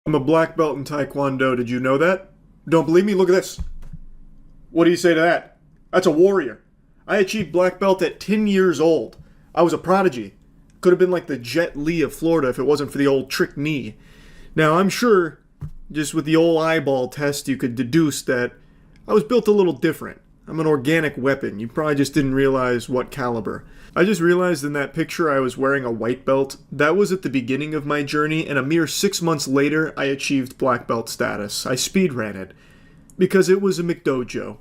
I'm a black belt in Taekwondo. Did you know that? Don't believe me? Look at this. What do you say to that? That's a warrior. I achieved black belt at 10 years old. I was a prodigy. Could have been like the Jet Li of Florida if it wasn't for the old trick knee. Now, I'm sure, just with the old eyeball test, you could deduce that I was built a little different. I'm an organic weapon. You probably just didn't realize what caliber. I just realized in that picture I was wearing a white belt. That was at the beginning of my journey, and a mere 6 months later, I achieved black belt status. I speedran it. Because it was a McDojo.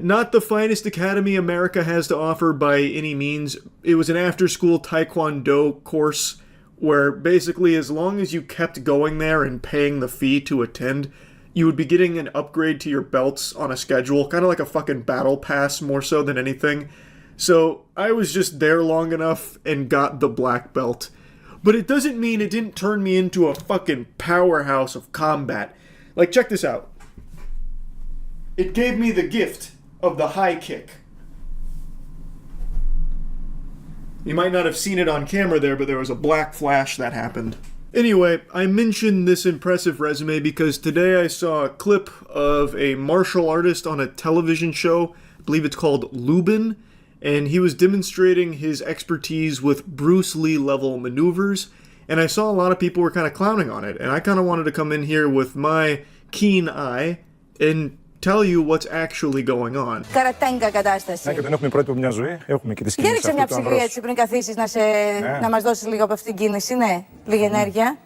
Not the finest academy America has to offer by any means. It was an after-school Taekwondo course where basically as long as you kept going there and paying the fee to attend, you would be getting an upgrade to your belts on a schedule, kind of like a fucking battle pass more so than anything. So I was just there long enough and got the black belt. But it doesn't mean it didn't turn me into a fucking powerhouse of combat. Like, check this out. It gave me the gift of the high kick. You might not have seen it on camera there, but there was a black flash that happened. Anyway, I mentioned this impressive resume because today I saw a clip of a martial artist on a television show. I believe it's called Lubin. And he was demonstrating his expertise with Bruce Lee level maneuvers. And I saw a lot of people were kind of clowning on it. And I kind of wanted to come in here with my keen eye and tell you what's actually going on. Καρατέγκα κατάσταση. Ναι, και δεν έχουμε πρώτη μια ζωή. Έχουμε και τη σκηνή. Για ρίξε μια ψυχή έτσι πριν καθίσεις να μας δώσεις λίγο από αυτήν την κίνηση, ναι. Λίγη ενέργεια.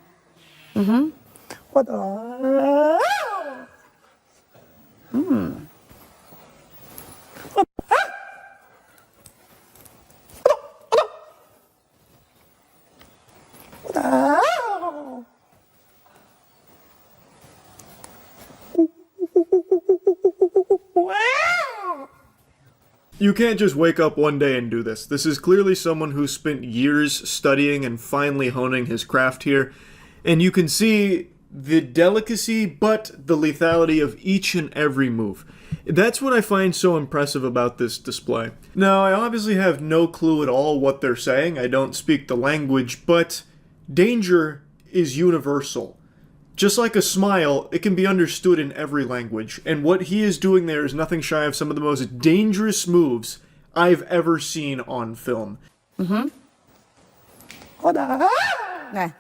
You can't just wake up one day and do this. This is clearly someone who spent years studying and finally honing his craft here. And you can see the delicacy, but the lethality of each and every move. That's what I find so impressive about this display. Now, I obviously have no clue at all what they're saying. I don't speak the language, but danger is universal. Just like a smile, it can be understood in every language, and what he is doing there is nothing shy of some of the most dangerous moves I've ever seen on film. Ναι.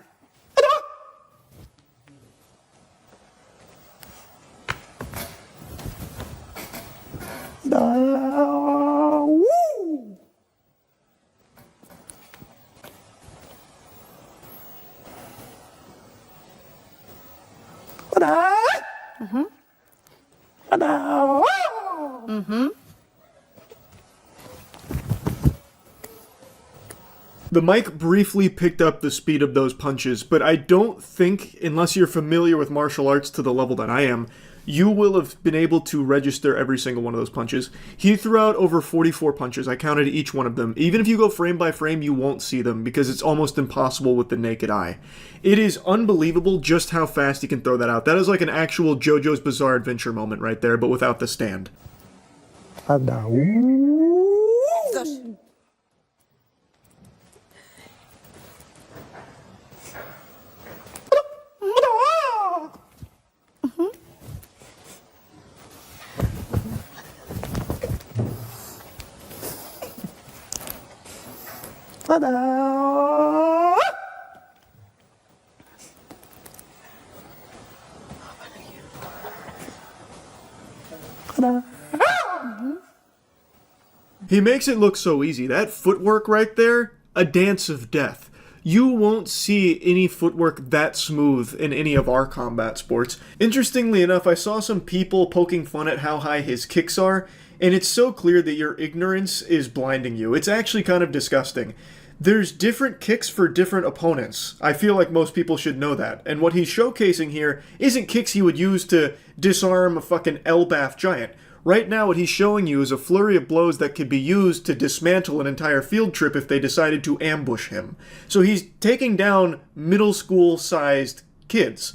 The mic briefly picked up the speed of those punches, but I don't think, unless you're familiar with martial arts to the level that I am, you will have been able to register every single one of those punches. He threw out over 44 punches. I counted each one of them. Even if you go frame by frame, you won't see them because it's almost impossible with the naked eye. It is unbelievable just how fast he can throw that out. That is like an actual JoJo's Bizarre Adventure moment right there, but without the stand. He makes it look so easy. That footwork right there, a dance of death. You won't see any footwork that smooth in any of our combat sports. Interestingly enough, I saw some people poking fun at how high his kicks are, and it's so clear that your ignorance is blinding you. It's actually kind of disgusting. There's different kicks for different opponents. I feel like most people should know that. And what he's showcasing here isn't kicks he would use to disarm a fucking Elbaf giant. Right now, what he's showing you is a flurry of blows that could be used to dismantle an entire field trip if they decided to ambush him. So he's taking down middle school-sized kids.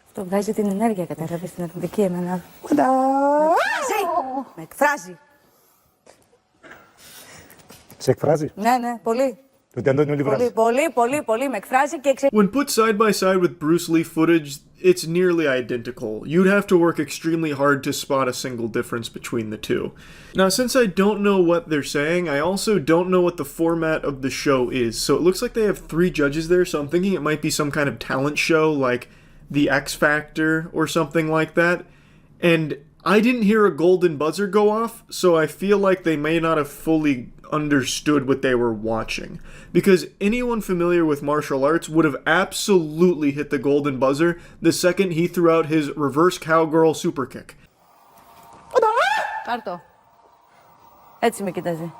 Αυτό βγάζει την ενέργεια, κατάλαβες, την αρνητική εμένα. Με εκφράζει! Με εκφράζει! Σε εκφράζει. Ναι, ναι, πολύ. Το ότι Αντώνη όλοι βράζει. Πολύ με εκφράζει και When put side by side with Bruce Lee footage, it's nearly identical. You'd have to work extremely hard to spot a single difference between the two. Now, since I don't know what they're saying, I also don't know what the format of the show is. So it looks like they have 3 judges there, so I'm thinking it might be some kind of talent show like The X Factor or something like that. And I didn't hear a golden buzzer go off, so I feel like they may not have fully understood what they were watching. Because anyone familiar with martial arts would have absolutely hit the golden buzzer the second he threw out his reverse cowgirl super kick. Πάρ' το. Έτσι με κοιτάζει.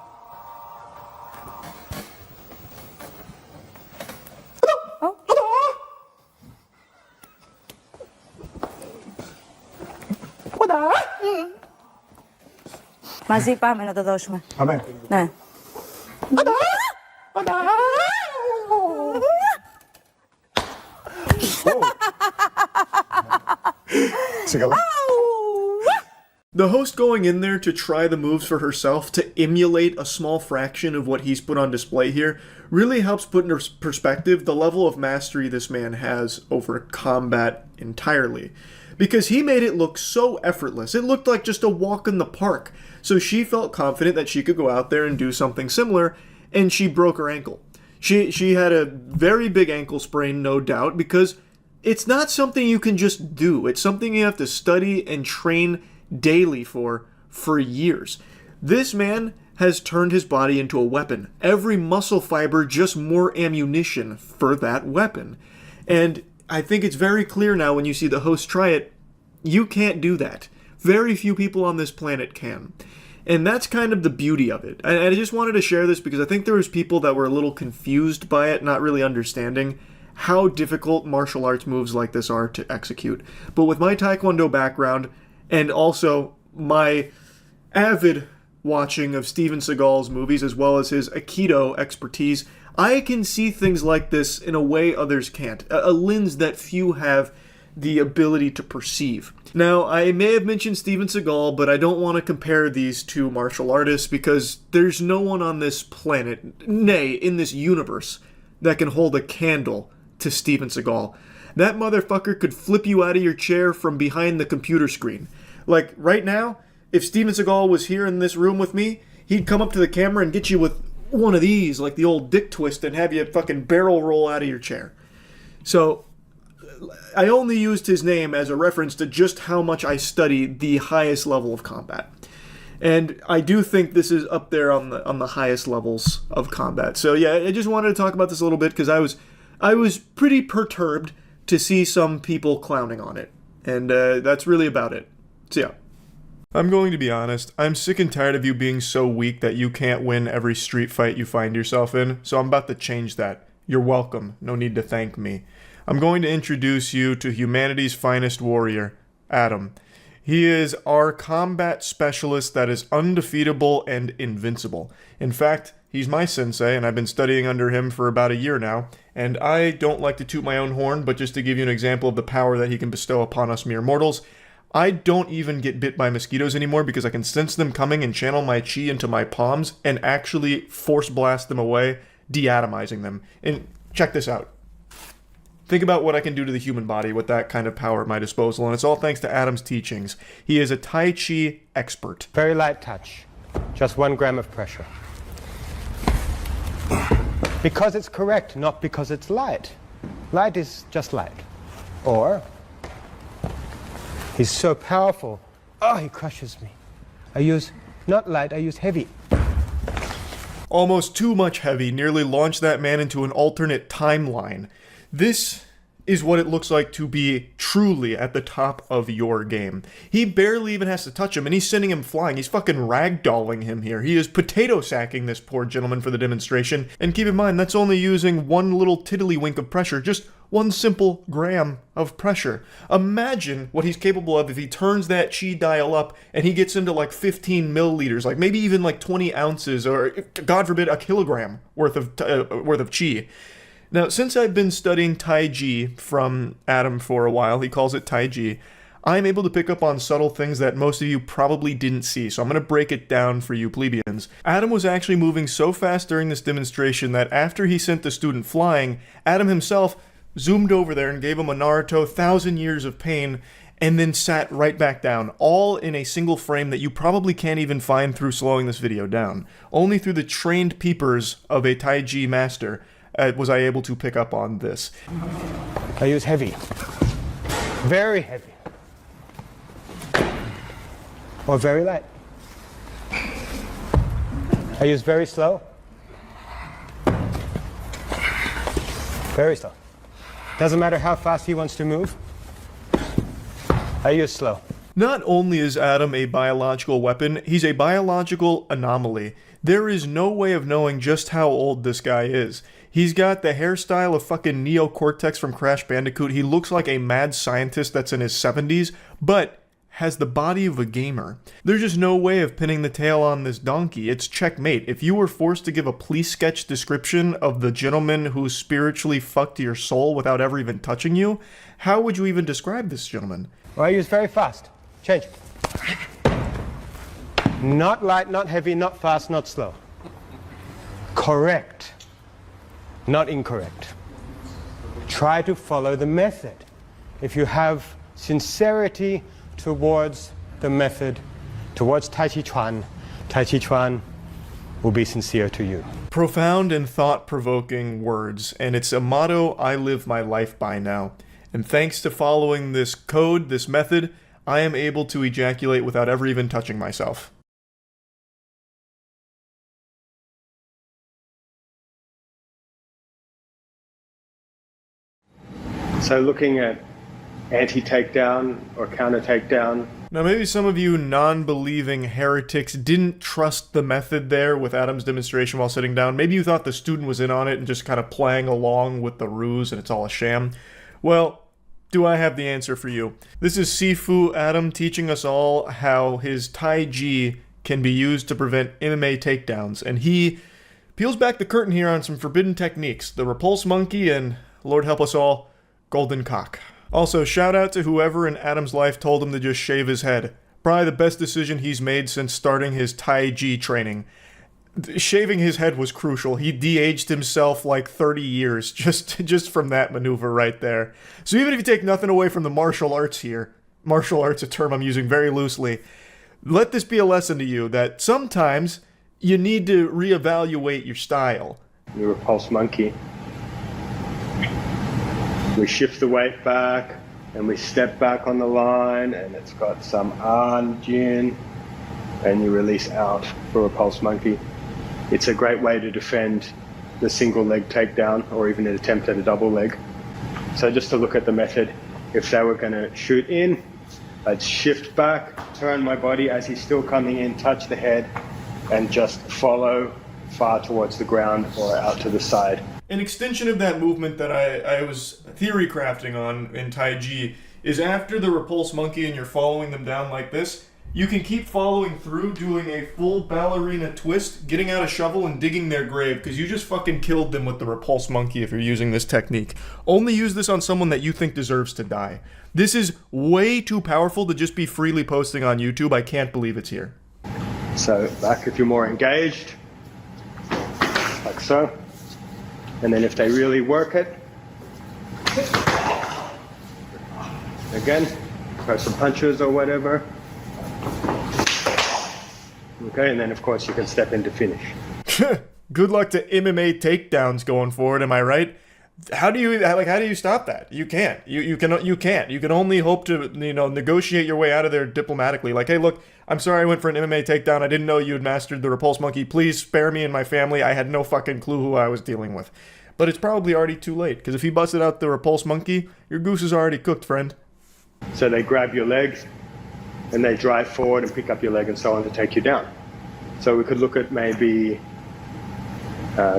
Μαζί πάμε να το δώσουμε. Αμέ. Ναι. Σε καλά. The host going in there to try the moves for herself to emulate a small fraction of what he's put on display here really helps put into perspective the level of mastery this man has over combat entirely. Because he made it look so effortless. It looked like just a walk in the park. So she felt confident that she could go out there and do something similar, and she broke her ankle. She had a very big ankle sprain, no doubt, because it's not something you can just do. It's something you have to study and train daily for years. This man has turned his body into a weapon. Every muscle fiber just more ammunition for that weapon. And I think it's very clear now when you see the host try it, you can't do that. Very few people on this planet can. And that's kind of the beauty of it. And I just wanted to share this because I think there was people that were a little confused by it, not really understanding how difficult martial arts moves like this are to execute. But with my Taekwondo background, and also my avid watching of Steven Seagal's movies as well as his Aikido expertise, I can see things like this in a way others can't. A lens that few have the ability to perceive. Now, I may have mentioned Steven Seagal, but I don't want to compare these two martial artists because there's no one on this planet, nay, in this universe, that can hold a candle to Steven Seagal. That motherfucker could flip you out of your chair from behind the computer screen. Like, right now, if Steven Seagal was here in this room with me, he'd come up to the camera and get you with one of these, like the old dick twist, and have you fucking barrel roll out of your chair. So, I only used his name as a reference to just how much I study the highest level of combat. And I do think this is up there on the highest levels of combat. So yeah, I just wanted to talk about this a little bit because I was pretty perturbed to see some people clowning on it. And that's really about it. So yeah. I'm going to be honest, I'm sick and tired of you being so weak that you can't win every street fight you find yourself in, so I'm about to change that. You're welcome, no need to thank me. I'm going to introduce you to humanity's finest warrior, Adam. He is our combat specialist that is undefeatable and invincible. In fact, he's my sensei, and I've been studying under him for about a year now, and I don't like to toot my own horn, but just to give you an example of the power that he can bestow upon us mere mortals, I don't even get bit by mosquitoes anymore because I can sense them coming and channel my chi into my palms and actually force blast them away, deatomizing them. And check this out. Think about what I can do to the human body with that kind of power at my disposal, and it's all thanks to Adam's teachings. He is a Tai Chi expert. Very light touch. Just 1 gram of pressure. Because it's correct, not because it's light. Light is just light. Or, he's so powerful. Oh, he crushes me. I use not light, I use heavy. Almost too much heavy, nearly launched that man into an alternate timeline. This is what it looks like to be truly at the top of your game. He barely even has to touch him, and he's sending him flying. He's fucking ragdolling him here. He is potato sacking this poor gentleman for the demonstration. And keep in mind, that's only using 1 little tiddlywink of pressure, just 1 simple gram of pressure. Imagine what he's capable of if he turns that chi dial up and he gets into like 15 milliliters, like maybe even like 20 ounces, or God forbid, a kilogram worth of chi. Now, since I've been studying Tai Chi from Adam for a while, he calls it Tai Chi, I'm able to pick up on subtle things that most of you probably didn't see, so I'm going to break it down for you plebeians. Adam was actually moving so fast during this demonstration that after he sent the student flying, Adam himself zoomed over there and gave him a Naruto 1,000 years of pain, and then sat right back down, all in a single frame that you probably can't even find through slowing this video down. Only through the trained peepers of a Tai Chi master was I able to pick up on this. I use heavy. Very heavy. Or very light. I use very slow. Very slow. Doesn't matter how fast he wants to move. I use slow. Not only is Adam a biological weapon, he's a biological anomaly. There is no way of knowing just how old this guy is. He's got the hairstyle of fucking Neocortex from Crash Bandicoot. He looks like a mad scientist that's in his 70s, but has the body of a gamer. There's just no way of pinning the tail on this donkey. It's checkmate. If you were forced to give a police sketch description of the gentleman who spiritually fucked your soul without ever even touching you, how would you even describe this gentleman? Well, I use very fast. Change. Not light, not heavy, not fast, not slow. Correct. Not incorrect. Try to follow the method. If you have sincerity towards the method, towards Tai Chi Chuan will be sincere to you. Profound and thought-provoking words, and it's a motto I live my life by now. And thanks to following this code, this method, I am able to ejaculate without ever even touching myself. So looking at anti-takedown or counter-takedown. Now maybe some of you non-believing heretics didn't trust the method there with Adam's demonstration while sitting down. Maybe you thought the student was in on it and just kind of playing along with the ruse and it's all a sham. Well, do I have the answer for you? This is Sifu Adam teaching us all how his Tai Chi can be used to prevent MMA takedowns, and he peels back the curtain here on some forbidden techniques, the repulse monkey and, Lord help us all, golden cock. Also, shout out to whoever in Adam's life told him to just shave his head. Probably the best decision he's made since starting his Tai Chi training. Shaving his head was crucial. He de-aged himself like 30 years just from that maneuver right there. So even if you take nothing away from the martial arts here, martial arts, a term I'm using very loosely, let this be a lesson to you that sometimes you need to reevaluate your style. The repulse monkey. We shift the weight back and we step back on the line and it's got some an, jin, and you release out for repulse monkey. It's a great way to defend the single leg takedown or even an attempt at a double leg. So just to look at the method, if they were going to shoot in, I'd shift back, turn my body as he's still coming in, touch the head, and just follow far towards the ground or out to the side. An extension of that movement that I was theory crafting on in Tai Chi is after the repulse monkey and you're following them down like this, you can keep following through, doing a full ballerina twist, getting out a shovel and digging their grave, because you just fucking killed them with the repulse monkey if you're using this technique. Only use this on someone that you think deserves to die. This is way too powerful to just be freely posting on YouTube. I can't believe it's here. So back if you're more engaged, like so. And then if they really work it, again, throw some punches or whatever. Okay, and then of course you can step into finish. Good luck to MMA takedowns going forward, am I right? How do you stop that? You can't. You can't. You can only hope to, negotiate your way out of there diplomatically. Like, hey, look, I'm sorry I went for an MMA takedown. I didn't know you had mastered the repulse monkey. Please spare me and my family. I had no fucking clue who I was dealing with. But it's probably already too late, because if he busted out the repulse monkey, your goose is already cooked, friend. So they grab your legs and they drive forward and pick up your leg and so on to take you down. So we could look at maybe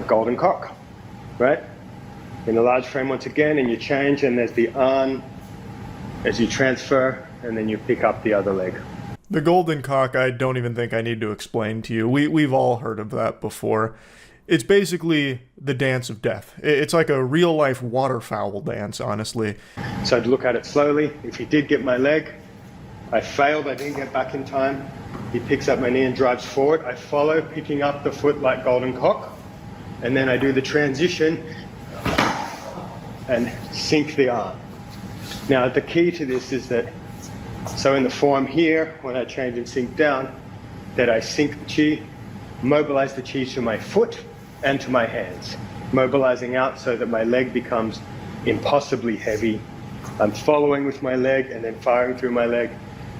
golden cock, right? In a large frame once again, and you change, and there's the an as you transfer, and then you pick up the other leg. The golden cock, I don't even think I need to explain to you. We've all heard of that before. It's basically the dance of death. It's like a real-life waterfowl dance, honestly. So I'd look at it slowly. If he did get my leg, I failed, I didn't get back in time. He picks up my knee and drives forward. I follow, picking up the foot like golden cock. And then I do the transition and sink the arm. Now, the key to this is that, so in the form here, when I change and sink down, that I sink the chi, mobilize the chi to my foot and to my hands, mobilizing out so that my leg becomes impossibly heavy. I'm following with my leg and then firing through my leg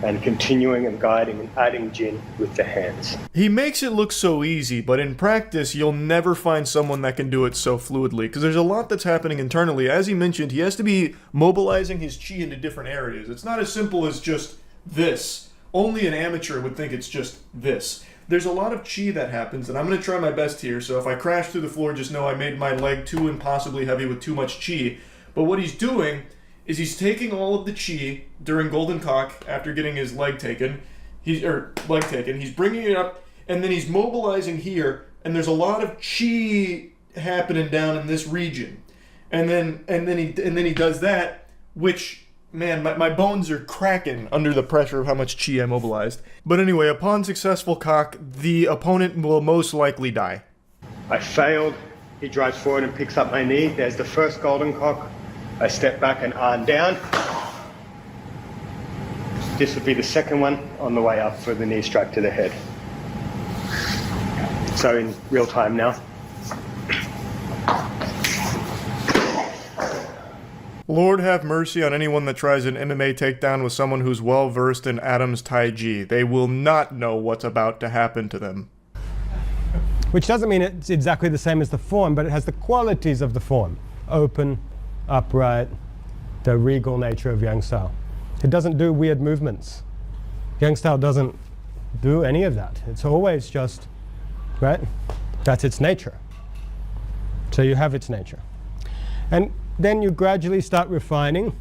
and continuing and guiding and adding jin with the hands. He makes it look so easy, but in practice, you'll never find someone that can do it so fluidly, because there's a lot that's happening internally. As he mentioned, he has to be mobilizing his chi into different areas. It's not as simple as just this. Only an amateur would think it's just this. There's a lot of chi that happens, and I'm going to try my best here, so if I crash through the floor, just know I made my leg too impossibly heavy with too much chi. But what he's doing is he's taking all of the chi during Golden Cock after getting his leg taken. He's bringing it up, and then he's mobilizing here, and there's a lot of chi happening down in this region. And then he does that, which, man, my bones are cracking under the pressure of how much chi I mobilized. But anyway, upon successful cock, the opponent will most likely die. I failed. He drives forward and picks up my knee. There's the first golden cock. I step back and arm down. This would be the second one on the way up for the knee strike to the head. So in real time now. Lord have mercy on anyone that tries an MMA takedown with someone who's well versed in Adam's Tai Chi. They will not know what's about to happen to them. Which doesn't mean it's exactly the same as the form, but it has the qualities of the form. Open, upright, the regal nature of Yang style. It doesn't do weird movements. Yang style doesn't do any of that. It's always just, right? That's its nature. So you have its nature. And then you gradually start refining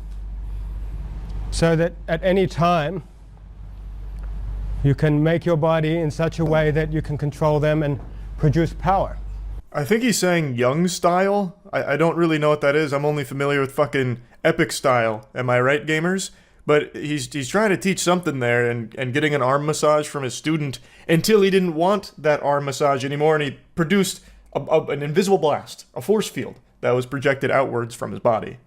so that at any time you can make your body in such a way that you can control them and produce power. I think he's saying Young style. I don't really know what that is. I'm only familiar with fucking epic style. Am I right, gamers? But he's trying to teach something there and getting an arm massage from his student until he didn't want that arm massage anymore, and he produced an invisible blast, a force field that was projected outwards from his body.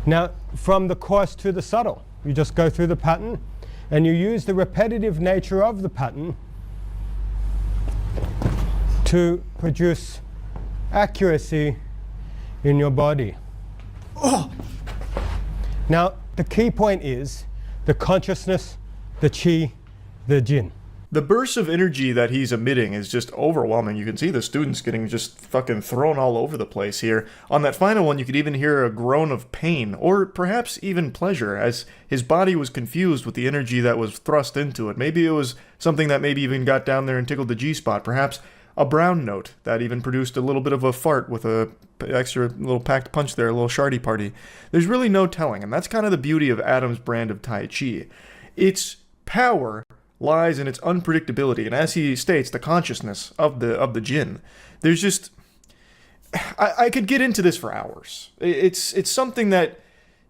Now, from the coarse to the subtle, you just go through the pattern and you use the repetitive nature of the pattern to produce accuracy in your body. Oh. Now, the key point is the consciousness, the chi, the jin. The burst of energy that he's emitting is just overwhelming. You can see the students getting just fucking thrown all over the place here. On that final one, you could even hear a groan of pain, or perhaps even pleasure, as his body was confused with the energy that was thrust into it. Maybe it was something that maybe even got down there and tickled the G-spot. Perhaps a brown note that even produced a little bit of a fart with a extra little packed punch there, a little shardy party. There's really no telling, and that's kind of the beauty of Adam's brand of Tai Chi. Its power lies in its unpredictability, and as he states, the consciousness of the jinn. There's just, I could get into this for hours. It's something that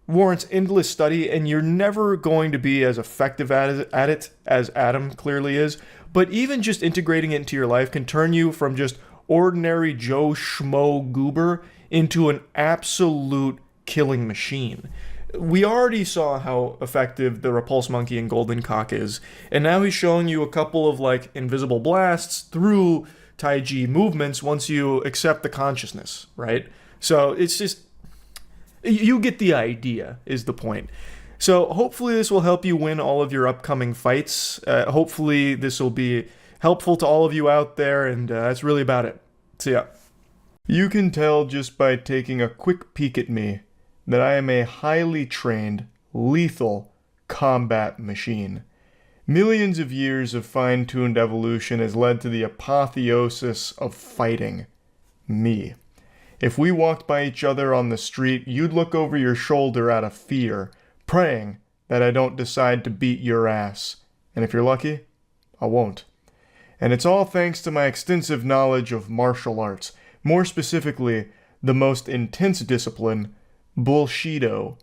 warrants endless study, and you're never going to be as effective at it as Adam clearly is. But even just integrating it into your life can turn you from just ordinary Joe Schmo goober into an absolute killing machine. We already saw how effective the Repulse Monkey and Golden Cock is, and now he's showing you a couple of like invisible blasts through Tai Chi movements once you accept the consciousness, right? So it's just, you get the idea, is the point. So hopefully this will help you win all of your upcoming fights. Hopefully this will be helpful to all of you out there, and that's really about it. See ya. You can tell just by taking a quick peek at me that I am a highly trained, lethal combat machine. Millions of years of fine-tuned evolution has led to the apotheosis of fighting. Me. If we walked by each other on the street, you'd look over your shoulder out of fear, praying that I don't decide to beat your ass. And if you're lucky, I won't. And it's all thanks to my extensive knowledge of martial arts. More specifically, the most intense discipline, Bullshido.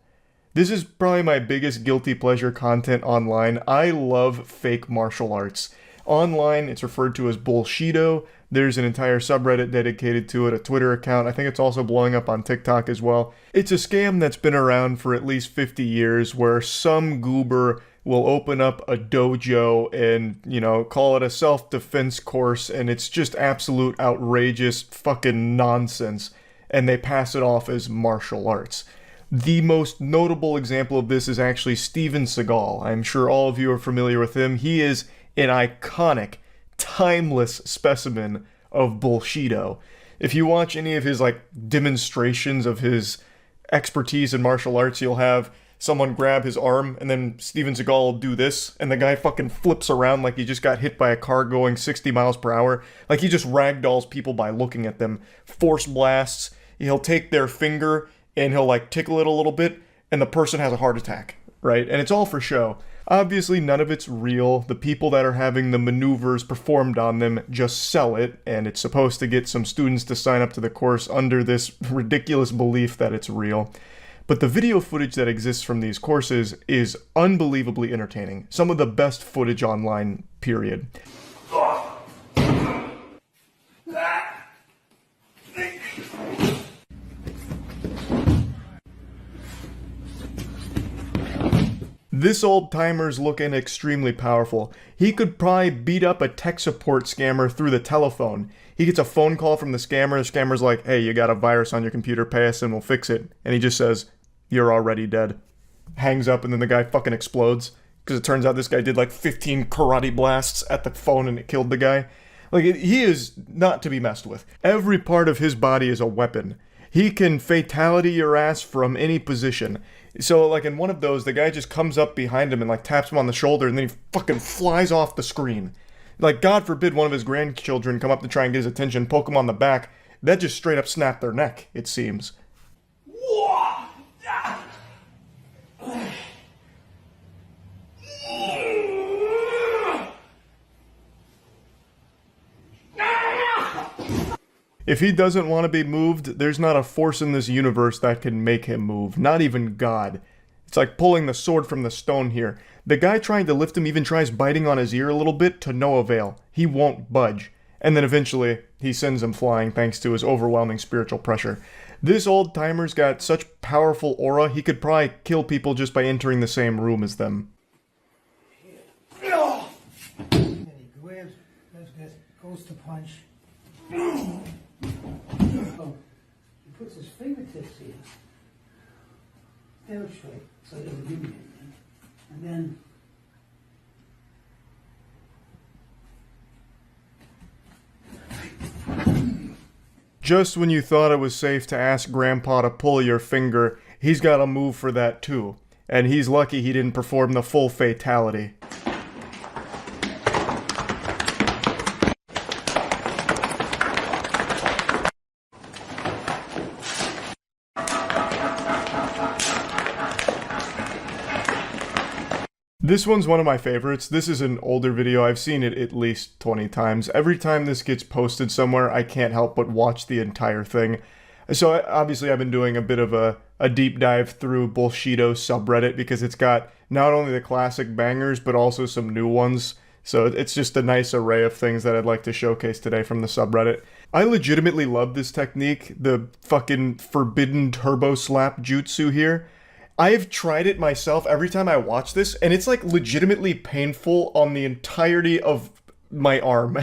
This is probably my biggest guilty pleasure content online. I love fake martial arts. Online, it's referred to as Bullshido. There's an entire subreddit dedicated to it, a Twitter account. I think it's also blowing up on TikTok as well. It's a scam that's been around for at least 50 years where some goober will open up a dojo and, call it a self-defense course, and it's just absolute outrageous fucking nonsense, and they pass it off as martial arts. The most notable example of this is actually Steven Seagal. I'm sure all of you are familiar with him. He is an iconic, timeless specimen of Bullshido. If you watch any of his demonstrations of his expertise in martial arts, you'll have someone grab his arm and then Steven Seagal will do this and the guy fucking flips around like he just got hit by a car going 60 miles per hour. Like he just ragdolls people by looking at them. Force blasts. He'll take their finger and he'll tickle it a little bit and the person has a heart attack, right? And it's all for show. Obviously, none of it's real. The people that are having the maneuvers performed on them just sell it, and it's supposed to get some students to sign up to the course under this ridiculous belief that it's real. But the video footage that exists from these courses is unbelievably entertaining. Some of the best footage online, period. This old-timer's looking extremely powerful. He could probably beat up a tech support scammer through the telephone. He gets a phone call from the scammer's like, hey, you got a virus on your computer, pay us and we'll fix it. And he just says, you're already dead. Hangs up and then the guy fucking explodes. Because it turns out this guy did 15 karate blasts at the phone and it killed the guy. He is not to be messed with. Every part of his body is a weapon. He can fatality your ass from any position. So, in one of those, the guy just comes up behind him and, taps him on the shoulder, and then he fucking flies off the screen. God forbid one of his grandchildren come up to try and get his attention, poke him on the back. That just straight up snapped their neck, it seems. If he doesn't want to be moved, there's not a force in this universe that can make him move. Not even God. It's like pulling the sword from the stone here. The guy trying to lift him even tries biting on his ear a little bit to no avail. He won't budge. And then eventually, he sends him flying thanks to his overwhelming spiritual pressure. This old-timer's got such powerful aura, he could probably kill people just by entering the same room as them. And he grabs, goes to punch. He puts his fingertips here. They're straight, so it doesn't give me anything. And then just when you thought it was safe to ask Grandpa to pull your finger, he's got a move for that too. And he's lucky he didn't perform the full fatality. This one's one of my favorites. This is an older video. I've seen it at least 20 times. Every time this gets posted somewhere, I can't help but watch the entire thing. So obviously I've been doing a bit of a deep dive through Bullshido subreddit because it's got not only the classic bangers, but also some new ones. So it's just a nice array of things that I'd like to showcase today from the subreddit. I legitimately love this technique, the fucking forbidden turbo slap jutsu here. I've tried it myself every time I watch this, and it's legitimately painful on the entirety of my arm.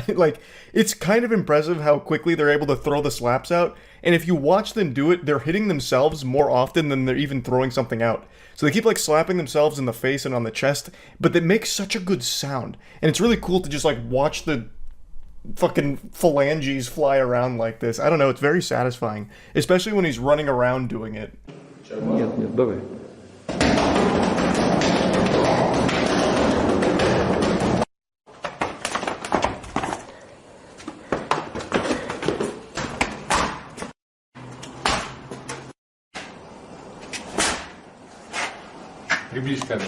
It's kind of impressive how quickly they're able to throw the slaps out, and if you watch them do it, they're hitting themselves more often than they're even throwing something out. So they keep slapping themselves in the face and on the chest, but it makes such a good sound. And it's really cool to just watch the fucking phalanges fly around like this. I don't know, it's very satisfying, especially when he's running around doing it. Добре. Приблизь камеру.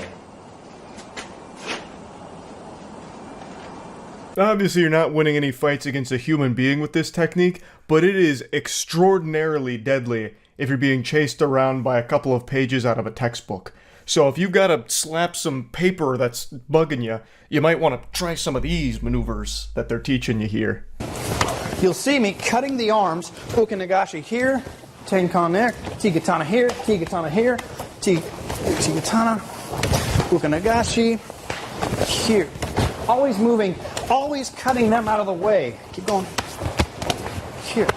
Obviously, you're not winning any fights against a human being with this technique, but it is extraordinarily deadly if you're being chased around by a couple of pages out of a textbook. So if you've got to slap some paper that's bugging you, you might want to try some of these maneuvers that they're teaching you here. You'll see me cutting the arms, Ukanagashi here, Tenkan there, Tigatana here, Tigatana here, Tigatana, Ukanagashi here. Always moving, always cutting them out of the way. Keep going. Here.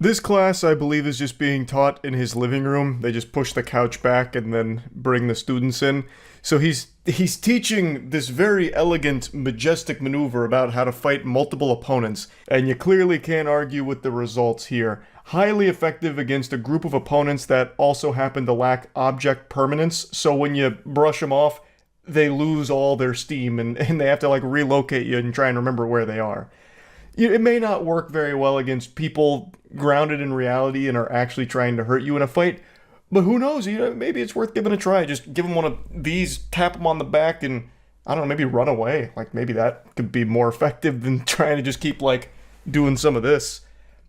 This class, I believe, is just being taught in his living room. They just push the couch back and then bring the students in. So he's teaching this very elegant, majestic maneuver about how to fight multiple opponents, and you clearly can't argue with the results here. Highly effective against a group of opponents that also happen to lack object permanence, so when you brush them off, they lose all their steam, and they have to like relocate you and try and remember where they are. It may not work very well against people grounded in reality and are actually trying to hurt you in a fight, but who knows, maybe it's worth giving a try. Just give them one of these, tap them on the back, and, I don't know, maybe run away. Like, maybe that could be more effective than trying to just keep, like, doing some of this.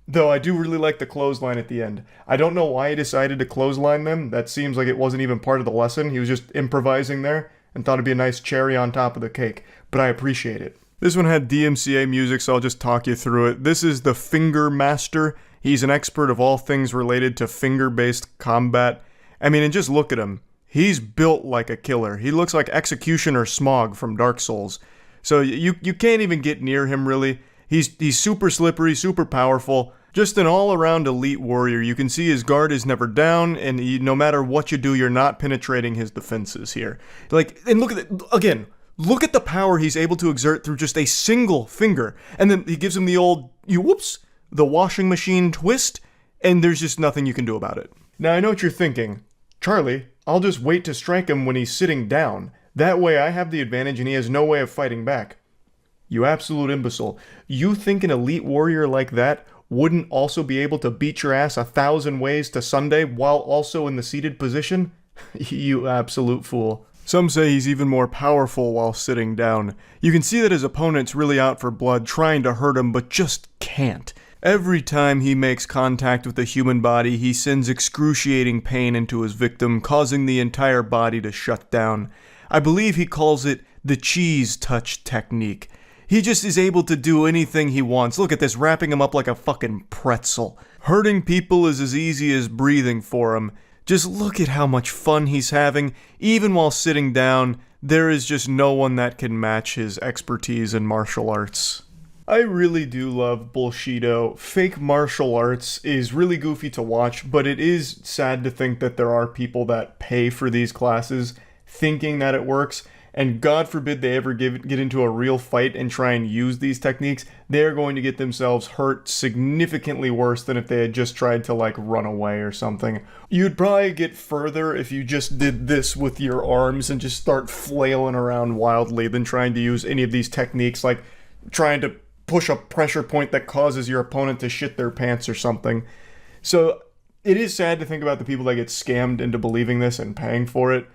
Though I do really like the clothesline at the end. I don't know why he decided to clothesline them. That seems like it wasn't even part of the lesson. He was just improvising there and thought it'd be a nice cherry on top of the cake. But I appreciate it. This one had DMCA music, so I'll just talk you through it. This is the Finger Master. He's an expert of all things related to finger-based combat. I mean, and just look at him. He's built like a killer. He looks like Executioner Smog from Dark Souls. So you can't even get near him, really. He's super slippery, super powerful. Just an all-around elite warrior. You can see his guard is never down, and no matter what you do, you're not penetrating his defenses here. Like, and look at it, again. Look at the power he's able to exert through just a single finger. And then he gives him the old, the washing machine twist, and there's just nothing you can do about it. Now, I know what you're thinking. Charlie, I'll just wait to strike him when he's sitting down. That way I have the advantage and he has no way of fighting back. You absolute imbecile. You think an elite warrior like that wouldn't also be able to beat your ass 1,000 ways to Sunday while also in the seated position? You absolute fool. Some say he's even more powerful while sitting down. You can see that his opponent's really out for blood, trying to hurt him, but just can't. Every time he makes contact with a human body, he sends excruciating pain into his victim, causing the entire body to shut down. I believe he calls it the cheese touch technique. He just is able to do anything he wants. Look at this, wrapping him up like a fucking pretzel. Hurting people is as easy as breathing for him. Just look at how much fun he's having. Even while sitting down, there is just no one that can match his expertise in martial arts. I really do love Bullshido. Fake martial arts is really goofy to watch, but it is sad to think that there are people that pay for these classes thinking that it works, and God forbid they ever get into a real fight and try and use these techniques. They're going to get themselves hurt significantly worse than if they had just tried to, like, run away or something. You'd probably get further if you just did this with your arms and just start flailing around wildly than trying to use any of these techniques, like trying to push a pressure point that causes your opponent to shit their pants or something. So it is sad to think about the people that get scammed into believing this and paying for it.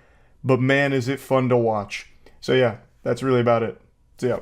But man, is it fun to watch. So yeah, that's really about it. So yeah.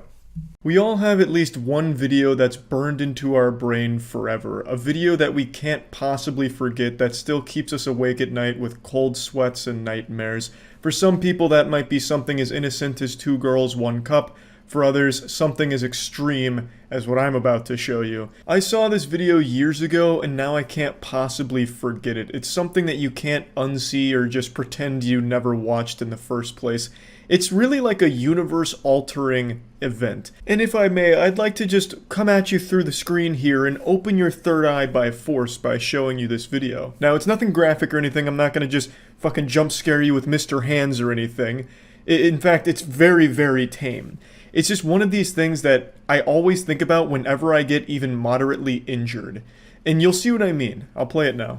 We all have at least one video that's burned into our brain forever. A video that we can't possibly forget that still keeps us awake at night with cold sweats and nightmares. For some people that might be something as innocent as 2 girls, 1 cup. For others, something as extreme as what I'm about to show you. I saw this video years ago and now I can't possibly forget it. It's something that you can't unsee or just pretend you never watched in the first place. It's really like a universe-altering event. And if I may, I'd like to just come at you through the screen here and open your third eye by force by showing you this video. Now, it's nothing graphic or anything. I'm not gonna just fucking jump scare you with Mr. Hands or anything. In fact, it's very, very tame. It's just one of these things that I always think about whenever I get even moderately injured. And you'll see what I mean. I'll play it now.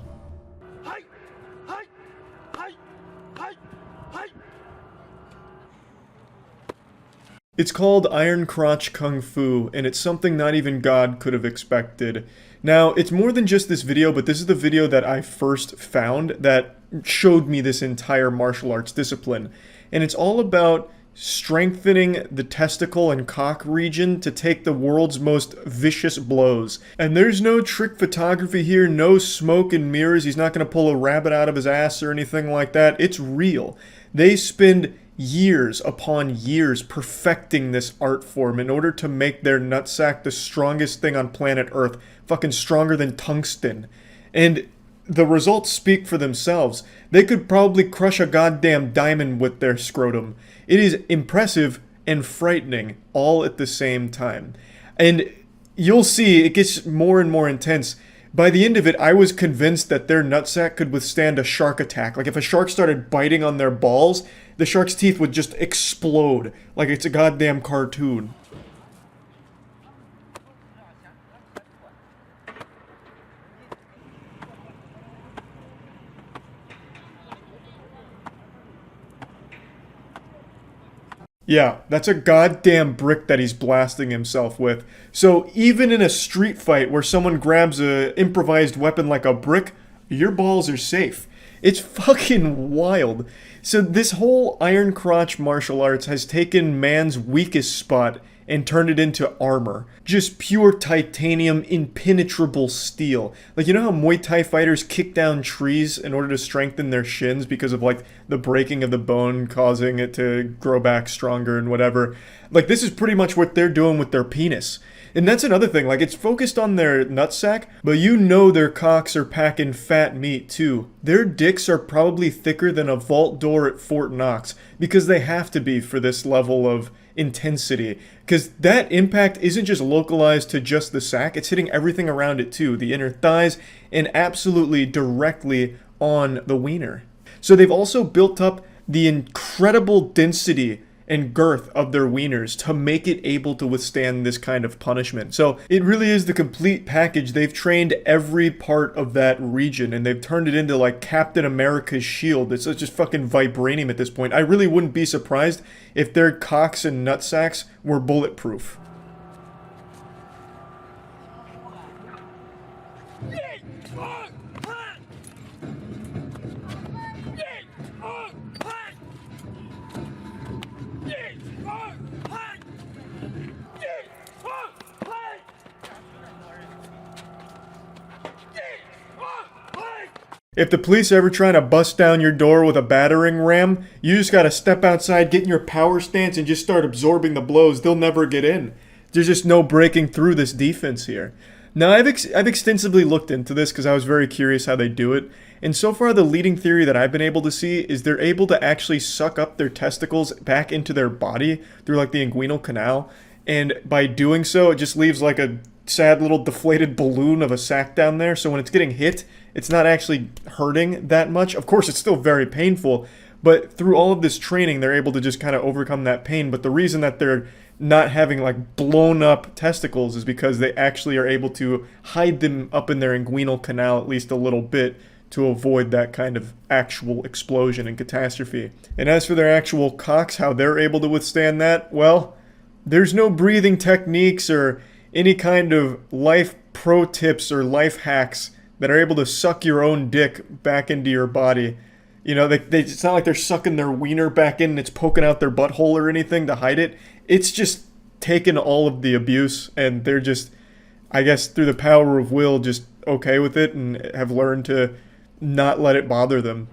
It's called Iron Crotch Kung Fu, and it's something not even God could have expected. Now, it's more than just this video, but this is the video that I first found that showed me this entire martial arts discipline. And it's all about strengthening the testicle and cock region to take the world's most vicious blows. And there's no trick photography here, no smoke and mirrors. He's not going to pull a rabbit out of his ass or anything like that. It's real. They spend years upon years perfecting this art form in order to make their nutsack the strongest thing on planet Earth. Fucking stronger than tungsten. And the results speak for themselves. They could probably crush a goddamn diamond with their scrotum. It is impressive and frightening all at the same time. And you'll see it gets more and more intense. By the end of it, I was convinced that their nutsack could withstand a shark attack. Like if a shark started biting on their balls, the shark's teeth would just explode like it's a goddamn cartoon. Yeah, that's a goddamn brick that he's blasting himself with. So even in a street fight where someone grabs a improvised weapon like a brick, your balls are safe. It's fucking wild. So this whole iron crotch martial arts has taken man's weakest spot and turned it into armor. Just pure titanium, impenetrable steel. Like, you know how Muay Thai fighters kick down trees in order to strengthen their shins because of, like, the breaking of the bone causing it to grow back stronger and whatever? Like, this is pretty much what they're doing with their penis. And that's another thing, like, it's focused on their nutsack, but you know their cocks are packing fat meat, too. Their dicks are probably thicker than a vault door at Fort Knox, because they have to be for this level of intensity. Because that impact isn't just localized to just the sack, it's hitting everything around it, too. The inner thighs, and absolutely directly on the wiener. So they've also built up the incredible density and girth of their wieners to make it able to withstand this kind of punishment. So it really is the complete package. They've trained every part of that region and they've turned it into like Captain America's shield. It's just fucking vibranium at this point. I really wouldn't be surprised if their cocks and nutsacks were bulletproof. If the police are ever trying to bust down your door with a battering ram, you just gotta step outside, get in your power stance, and just start absorbing the blows. They'll never get in. There's just no breaking through this defense here. Now, I've extensively looked into this because I was very curious how they do it. And so far, the leading theory that I've been able to see is they're able to actually suck up their testicles back into their body through like the inguinal canal. And by doing so, it just leaves like a sad little deflated balloon of a sack down there. So when it's getting hit, it's not actually hurting that much. Of course, it's still very painful, but through all of this training, they're able to just kind of overcome that pain. But the reason that they're not having like blown up testicles is because they actually are able to hide them up in their inguinal canal at least a little bit to avoid that kind of actual explosion and catastrophe. And as for their actual cocks, how they're able to withstand that, well, there's no breathing techniques or any kind of life pro tips or life hacks that are able to suck your own dick back into your body. You know, it's not like they're sucking their wiener back in and it's poking out their butthole or anything to hide it. It's just taken all of the abuse and they're just, I guess through the power of will, just okay with it and have learned to not let it bother them.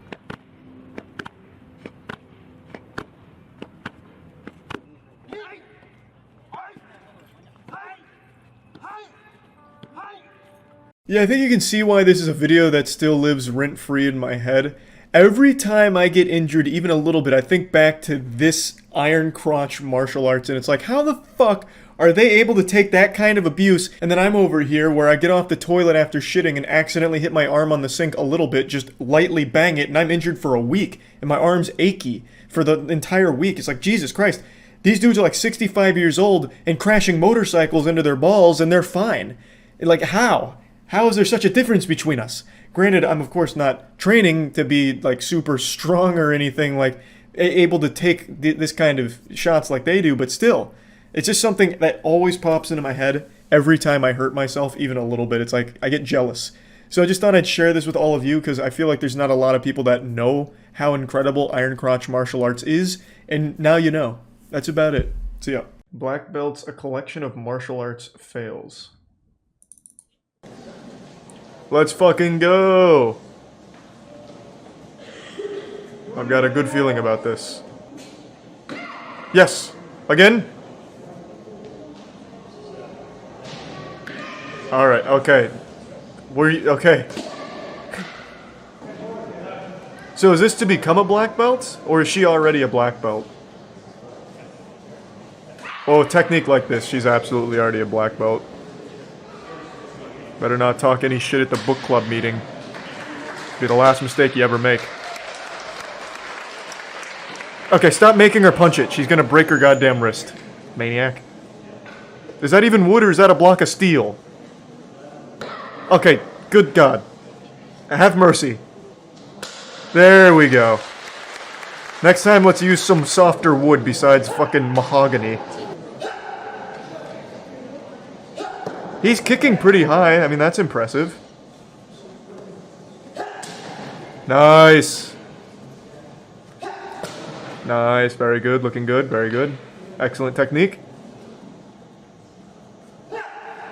Yeah, I think you can see why this is a video that still lives rent-free in my head. Every time I get injured, even a little bit, I think back to this iron crotch martial arts, and it's like, how the fuck are they able to take that kind of abuse? And then I'm over here where I get off the toilet after shitting and accidentally hit my arm on the sink a little bit, just lightly bang it, and I'm injured for a week, and my arm's achy for the entire week. It's like, Jesus Christ, these dudes are like 65 years old and crashing motorcycles into their balls, and they're fine. Like, how? How is there such a difference between us? Granted, I'm of course not training to be like super strong or anything like able to take this kind of shots like they do, but still, it's just something that always pops into my head every time I hurt myself, even a little bit. It's like I get jealous. So I just thought I'd share this with all of you because I feel like there's not a lot of people that know how incredible Iron Crotch martial arts is, and now you know. That's about it. So yeah. Black Belts, a collection of martial arts fails. Let's fucking go! I've got a good feeling about this. Yes! Again? Alright, okay. Okay. So is this to become a black belt? Or is she already a black belt? Oh, a technique like this, she's absolutely already a black belt. Better not talk any shit at the book club meeting. Be the last mistake you ever make. Okay, stop making her punch it. She's gonna break her goddamn wrist. Maniac. Is that even wood or is that a block of steel? Okay, good God. Have mercy. There we go. Next time, let's use some softer wood besides fucking mahogany. He's kicking pretty high. I mean, that's impressive. Nice. Nice. Very good. Looking good. Very good. Excellent technique.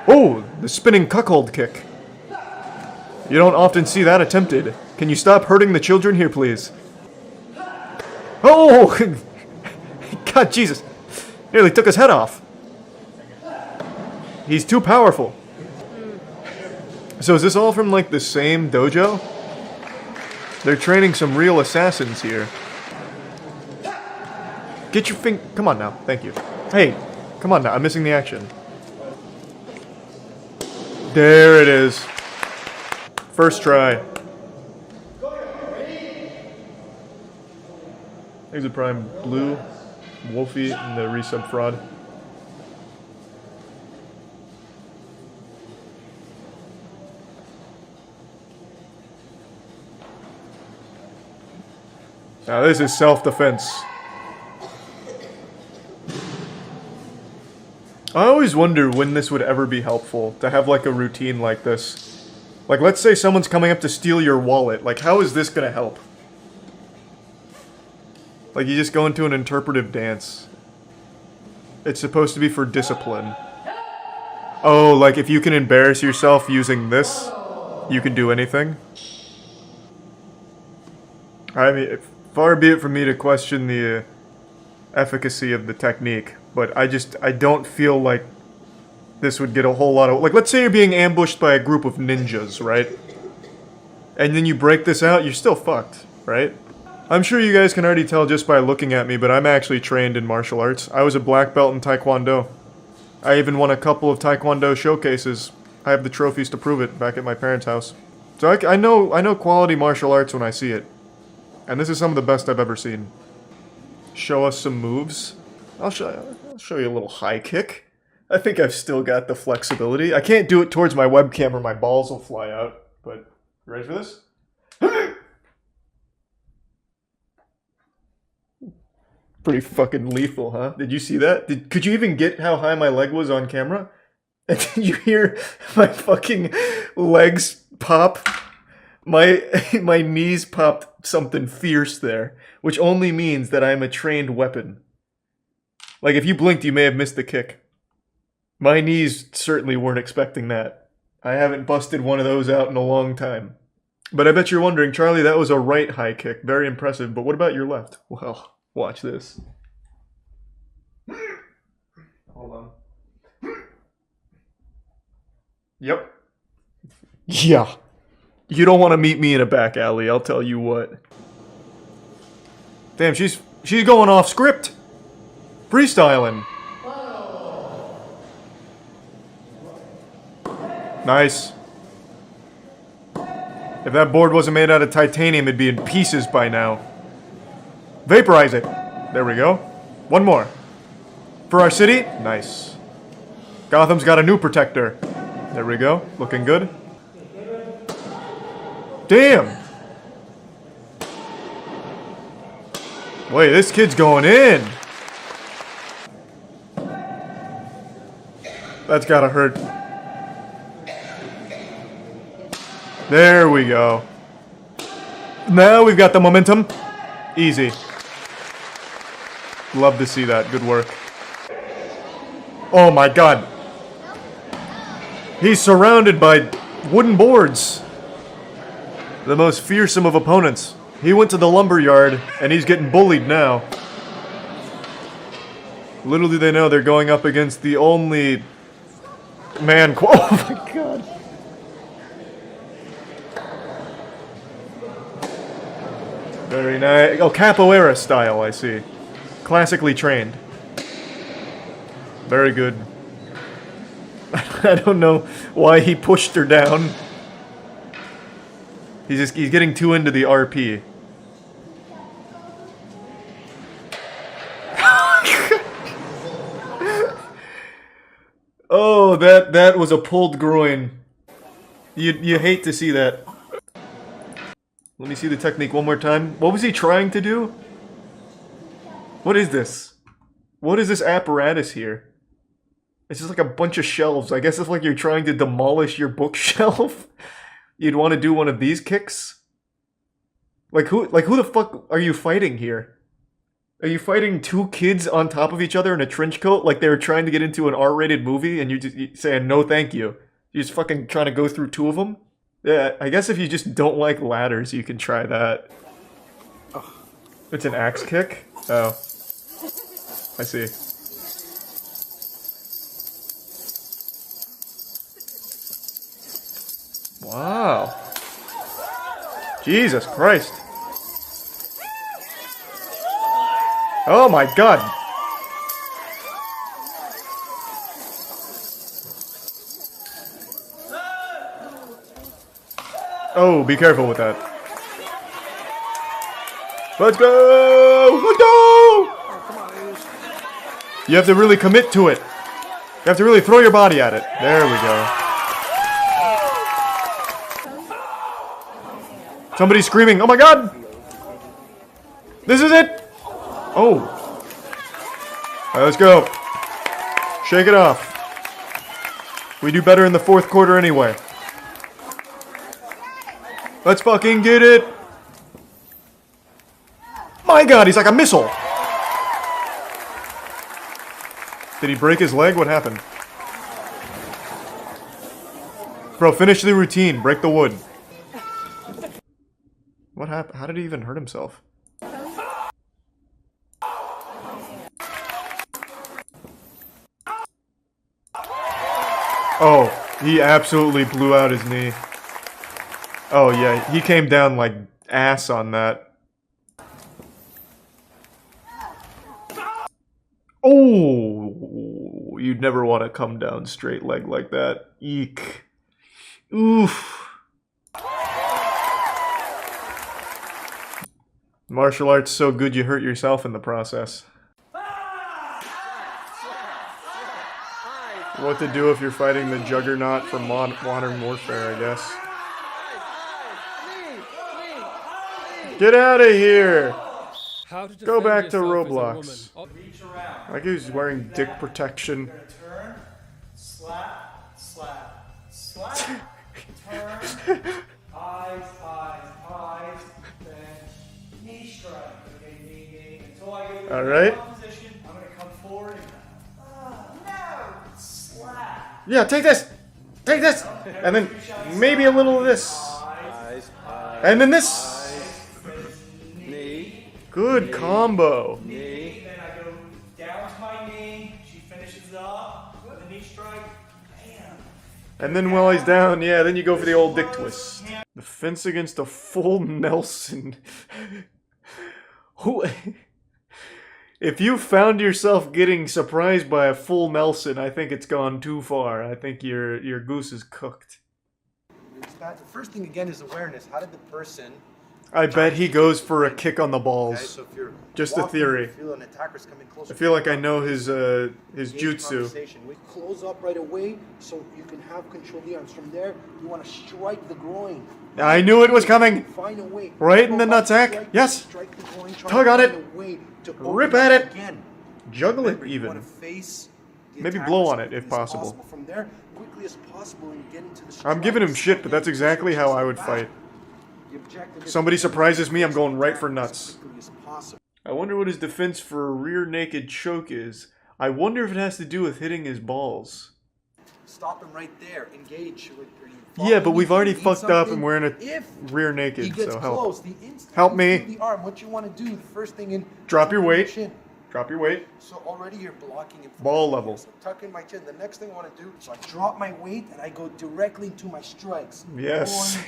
Oh, the spinning cuckold kick. You don't often see that attempted. Can you stop hurting the children here, please? Oh! God, Jesus. Nearly took his head off. He's too powerful. So is this all from, like, the same dojo? They're training some real assassins here. Get your finger... Come on now. Thank you. Hey, come on now. I'm missing the action. There it is. First try. Exit Prime Blue, Wolfie, and the resub fraud. Now this is self-defense. I always wonder when this would ever be helpful, to have like a routine like this. Like, let's say someone's coming up to steal your wallet. Like, how is this gonna help? Like, you just go into an interpretive dance. It's supposed to be for discipline. Oh, like if you can embarrass yourself using this, you can do anything? I mean, far be it from me to question the efficacy of the technique, but I don't feel like this would get a whole lot of... Like, let's say you're being ambushed by a group of ninjas, right? And then you break this out, you're still fucked, right? I'm sure you guys can already tell just by looking at me, but I'm actually trained in martial arts. I was a black belt in Taekwondo. I even won a couple of Taekwondo showcases. I have the trophies to prove it back at my parents' house. So I know quality martial arts when I see it. And this is some of the best I've ever seen. Show us some moves. I'll show you a little high kick. I think I've still got the flexibility. I can't do it towards my webcam or my balls will fly out. But, you ready for this? Pretty fucking lethal, huh? Did you see that? Could you even get how high my leg was on camera? And did you hear my fucking legs pop? My knees popped something fierce there, which only means that I'm a trained weapon. Like, if you blinked, you may have missed the kick. My knees certainly weren't expecting that. I haven't busted one of those out in a long time. But I bet you're wondering, Charlie, that was a right high kick. Very impressive, but what about your left? Well, watch this. Hold on. Yep. Yeah. You don't want to meet me in a back alley, I'll tell you what. Damn, she's going off script. Freestyling. Nice. If that board wasn't made out of titanium, it'd be in pieces by now. Vaporize it. There we go. One more. For our city? Nice. Gotham's got a new protector. There we go. Looking good. Damn! Wait, this kid's going in. That's gotta hurt. There we go. Now we've got the momentum. Easy. Love to see that. Good work. Oh my god. He's surrounded by wooden boards. The most fearsome of opponents. He went to the lumberyard and he's getting bullied now. Little do they know they're going up against the only man. Oh my god. Very nice. Oh, capoeira style, I see. Classically trained. Very good. I don't know why he pushed her down. He's getting too into the RP. Oh, that was a pulled groin. You hate to see that. Let me see the technique one more time. What was he trying to do? What is this? What is this apparatus here? It's just like a bunch of shelves. I guess it's like you're trying to demolish your bookshelf. You'd want to do one of these kicks? Like who the fuck are you fighting here? Are you fighting two kids on top of each other in a trench coat like they were trying to get into an R-rated movie and you're saying no thank you? You're just fucking trying to go through two of them? Yeah, I guess if you just don't like ladders, you can try that. It's an axe kick? Oh. I see. Wow. Jesus Christ. Oh my god. Oh, be careful with that. Let's go! Let's go! You have to really commit to it. You have to really throw your body at it. There we go. Somebody's screaming, oh my god! This is it! Oh. Alright, let's go. Shake it off. We do better in the fourth quarter anyway. Let's fucking get it! My god, he's like a missile! Did he break his leg? What happened? Bro, finish the routine. Break the wood. What happened? How did he even hurt himself? Oh, he absolutely blew out his knee. Oh yeah, he came down like ass on that. Oh, you'd never want to come down straight leg like that. Eek. Oof. Martial arts so good you hurt yourself in the process. What to do if you're fighting the juggernaut from Modern Warfare, I guess. Get out of here! Go back to Roblox. Like he's wearing dick protection. Turn, slap, slap, slap, turn, eyes, then knee strike. Okay, knee, until I get All right. position, I'm gonna come forward and no, slap. Yeah, take this! Take this! And then maybe a little of this. And then this! Good combo. Knee, then I go down to my knee, she finishes up with a knee strike, bam. And then while he's down, yeah, then you go for the old dick twist. Defense against a full Nelson. Who... If you found yourself getting surprised by a full Nelson, I think it's gone too far. I think your goose is cooked. The first thing again is awareness. How did the person I bet he goes for a kick on the Okay, balls. so if you're Just a walking, theory. you feel an attacker's coming closer. I feel like I know his Engage jutsu. conversation. We close up right away so you can have control of the arms. From there, you want to strike the groin. I knew it was coming. Find a way. Right in the Go up, nutsack. strike, Yes. Strike the groin, try Tug to on find it. a way to Rip open at up it. Again. Juggle it Remember, you even. want to face the Maybe attacker blow as on it quickly if as possible. From there, quickly as possible and get into the I'm giving him strikes. shit, but that's exactly how I would fight. The objective is Somebody to surprises me, I'm going right for attack nuts. as quickly as possible. I wonder what his defense for a rear naked choke is. I wonder if it has to do with hitting his balls. Stop him right there. Engage. Yeah, but we've already Need fucked up and something. we're in a If rear he naked, gets so help. close, the instant Help you me. feel the arm, what you want to do, the first thing in Drop your tuck in weight. chin. Drop your weight. So already you're blocking him. From Ball here. level. So tuck in my chin. The next thing I want to do, so I drop my weight and I go directly into my strikes. Yes. Groin,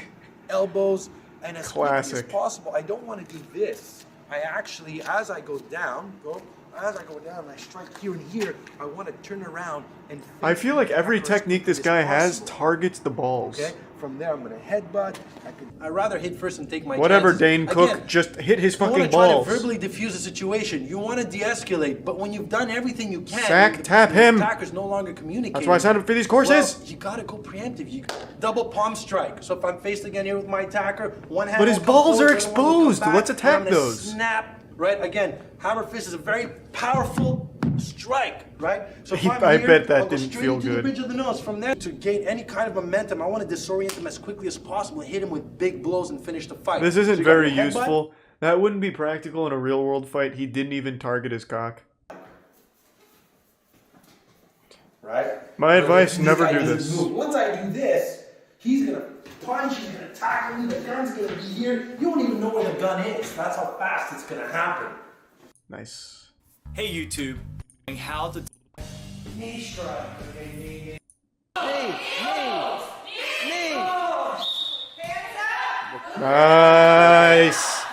elbows, and as quickly as Classic. possible. I don't want to do this. I actually, as I go down, and I strike here and here, I want to turn around and. I feel like every attacker as technique this quickly as guy has possible. targets the balls. Okay, from there I'm gonna headbutt. I'd rather hit first and take my Whatever, chances. Dane Cook, Again, just hit his you fucking want to try to balls. verbally diffuse a situation. You want to de-escalate, but when you've done everything you can, Sack, and tap the him. attacker's no longer communicating. That's why I signed up for these courses. Well, you gotta go preemptive. You double palm strike. So if I'm faced again here with my attacker, one hand. But his will come balls are forward, the other one will come exposed. back, Let's and attack I'm gonna those. Snap. Right again. Hammer fist is a very powerful strike. Right. So if I'm I here, bet that I'll go didn't straight feel into good. The bridge of the nose. From there, to gain any kind of momentum, I want to disorient him as quickly as possible, hit him with big blows, and finish the fight. This So isn't you got very the headbutt. useful. That wouldn't be practical in a real world fight. He didn't even target his cock. Right? My advice, never guy do doesn't this. move. Once I do this, he's gonna punch, he's gonna tackle me, the gun's gonna be here. You won't even know where the gun is. That's how fast it's gonna happen. Nice. Hey YouTube, how to Knee strike. Nice.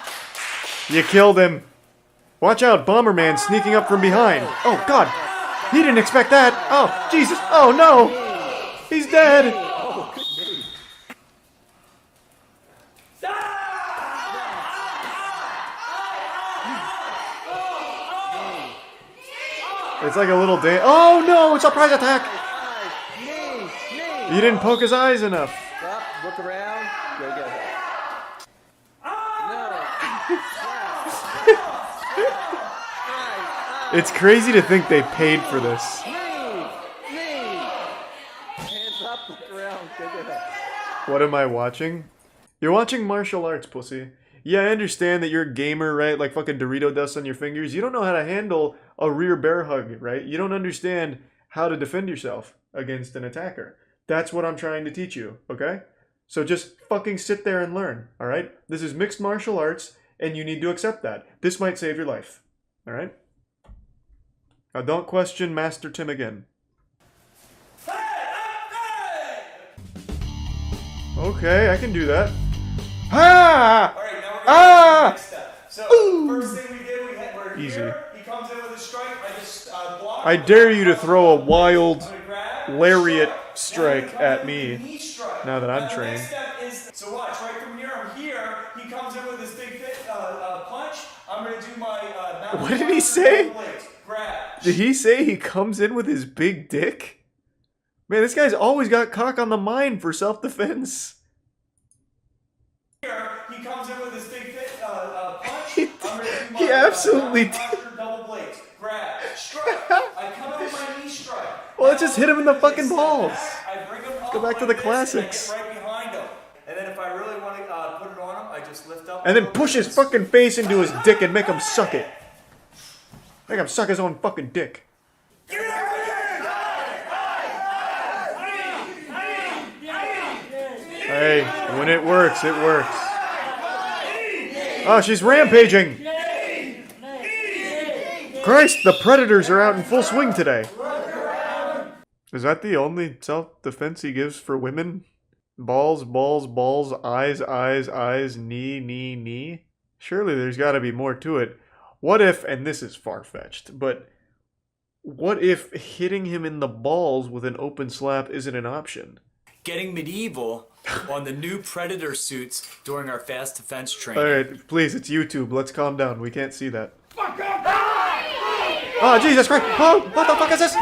You killed him. Watch out, Bomberman sneaking up from behind. Oh, God. He didn't expect that. Oh, Jesus. Oh, no. He's dead. It's like a little dance. Oh, no. Surprise attack. You didn't poke his eyes enough. Stop, look around, go get it. It's crazy to think they paid for this. Hands up, look around, go get it. What am I watching? You're watching martial arts, pussy. Yeah, I understand that you're a gamer, right? Like fucking Dorito dust on your fingers. You don't know how to handle a rear bear hug, right? You don't understand how to defend yourself against an attacker. That's what I'm trying to teach you, okay? So just fucking sit there and learn, alright? This is mixed martial arts, and you need to accept that. This might save your life, alright? Now don't question Master Tim again. Okay, I can do that. Ah! Alright, now we're gonna Ah! do the next step. So first thing we did, we're Easy. here, he comes in with a strike, I just block. I dare you to throw a wild I'm gonna grab, lariat strike. strike Now at he me. comes in with a knee strike. now that I'm Now the trained. next step is, so watch, right from here, I'm here, he comes in with his big punch, I'm gonna do my mountain What did he punch say? with blades. Grab. Did he say he comes in with his big dick? Man, this guy's always got cock on the mind for self-defense. Here, he comes in with his big punch. He- I'm gonna do my, he absolutely mountain punch or double blades. Grab. Strike. I come in with my knee strike. Well, let's just hit him in the fucking Step balls. back, I bring him up Go back to like the this, and I classics. get right behind him. And then if I really want to put it on him, I just lift up. And then push his fucking face into his dick and make him suck it. Make him suck his own fucking dick. Hey, when it works, it works. Oh, she's rampaging. Christ, the predators are out in full swing today. Is that the only self-defense he gives for women? Balls, balls, balls, eyes, eyes, eyes, knee, knee, knee? Surely there's got to be more to it. What if, and this is far-fetched, but what if hitting him in the balls with an open slap isn't an option? getting medieval on the new Predator suits during our fast defense training. Alright, please, it's YouTube. Let's calm down. We can't see that. Oh, Jesus Christ! Oh, what the fuck is this?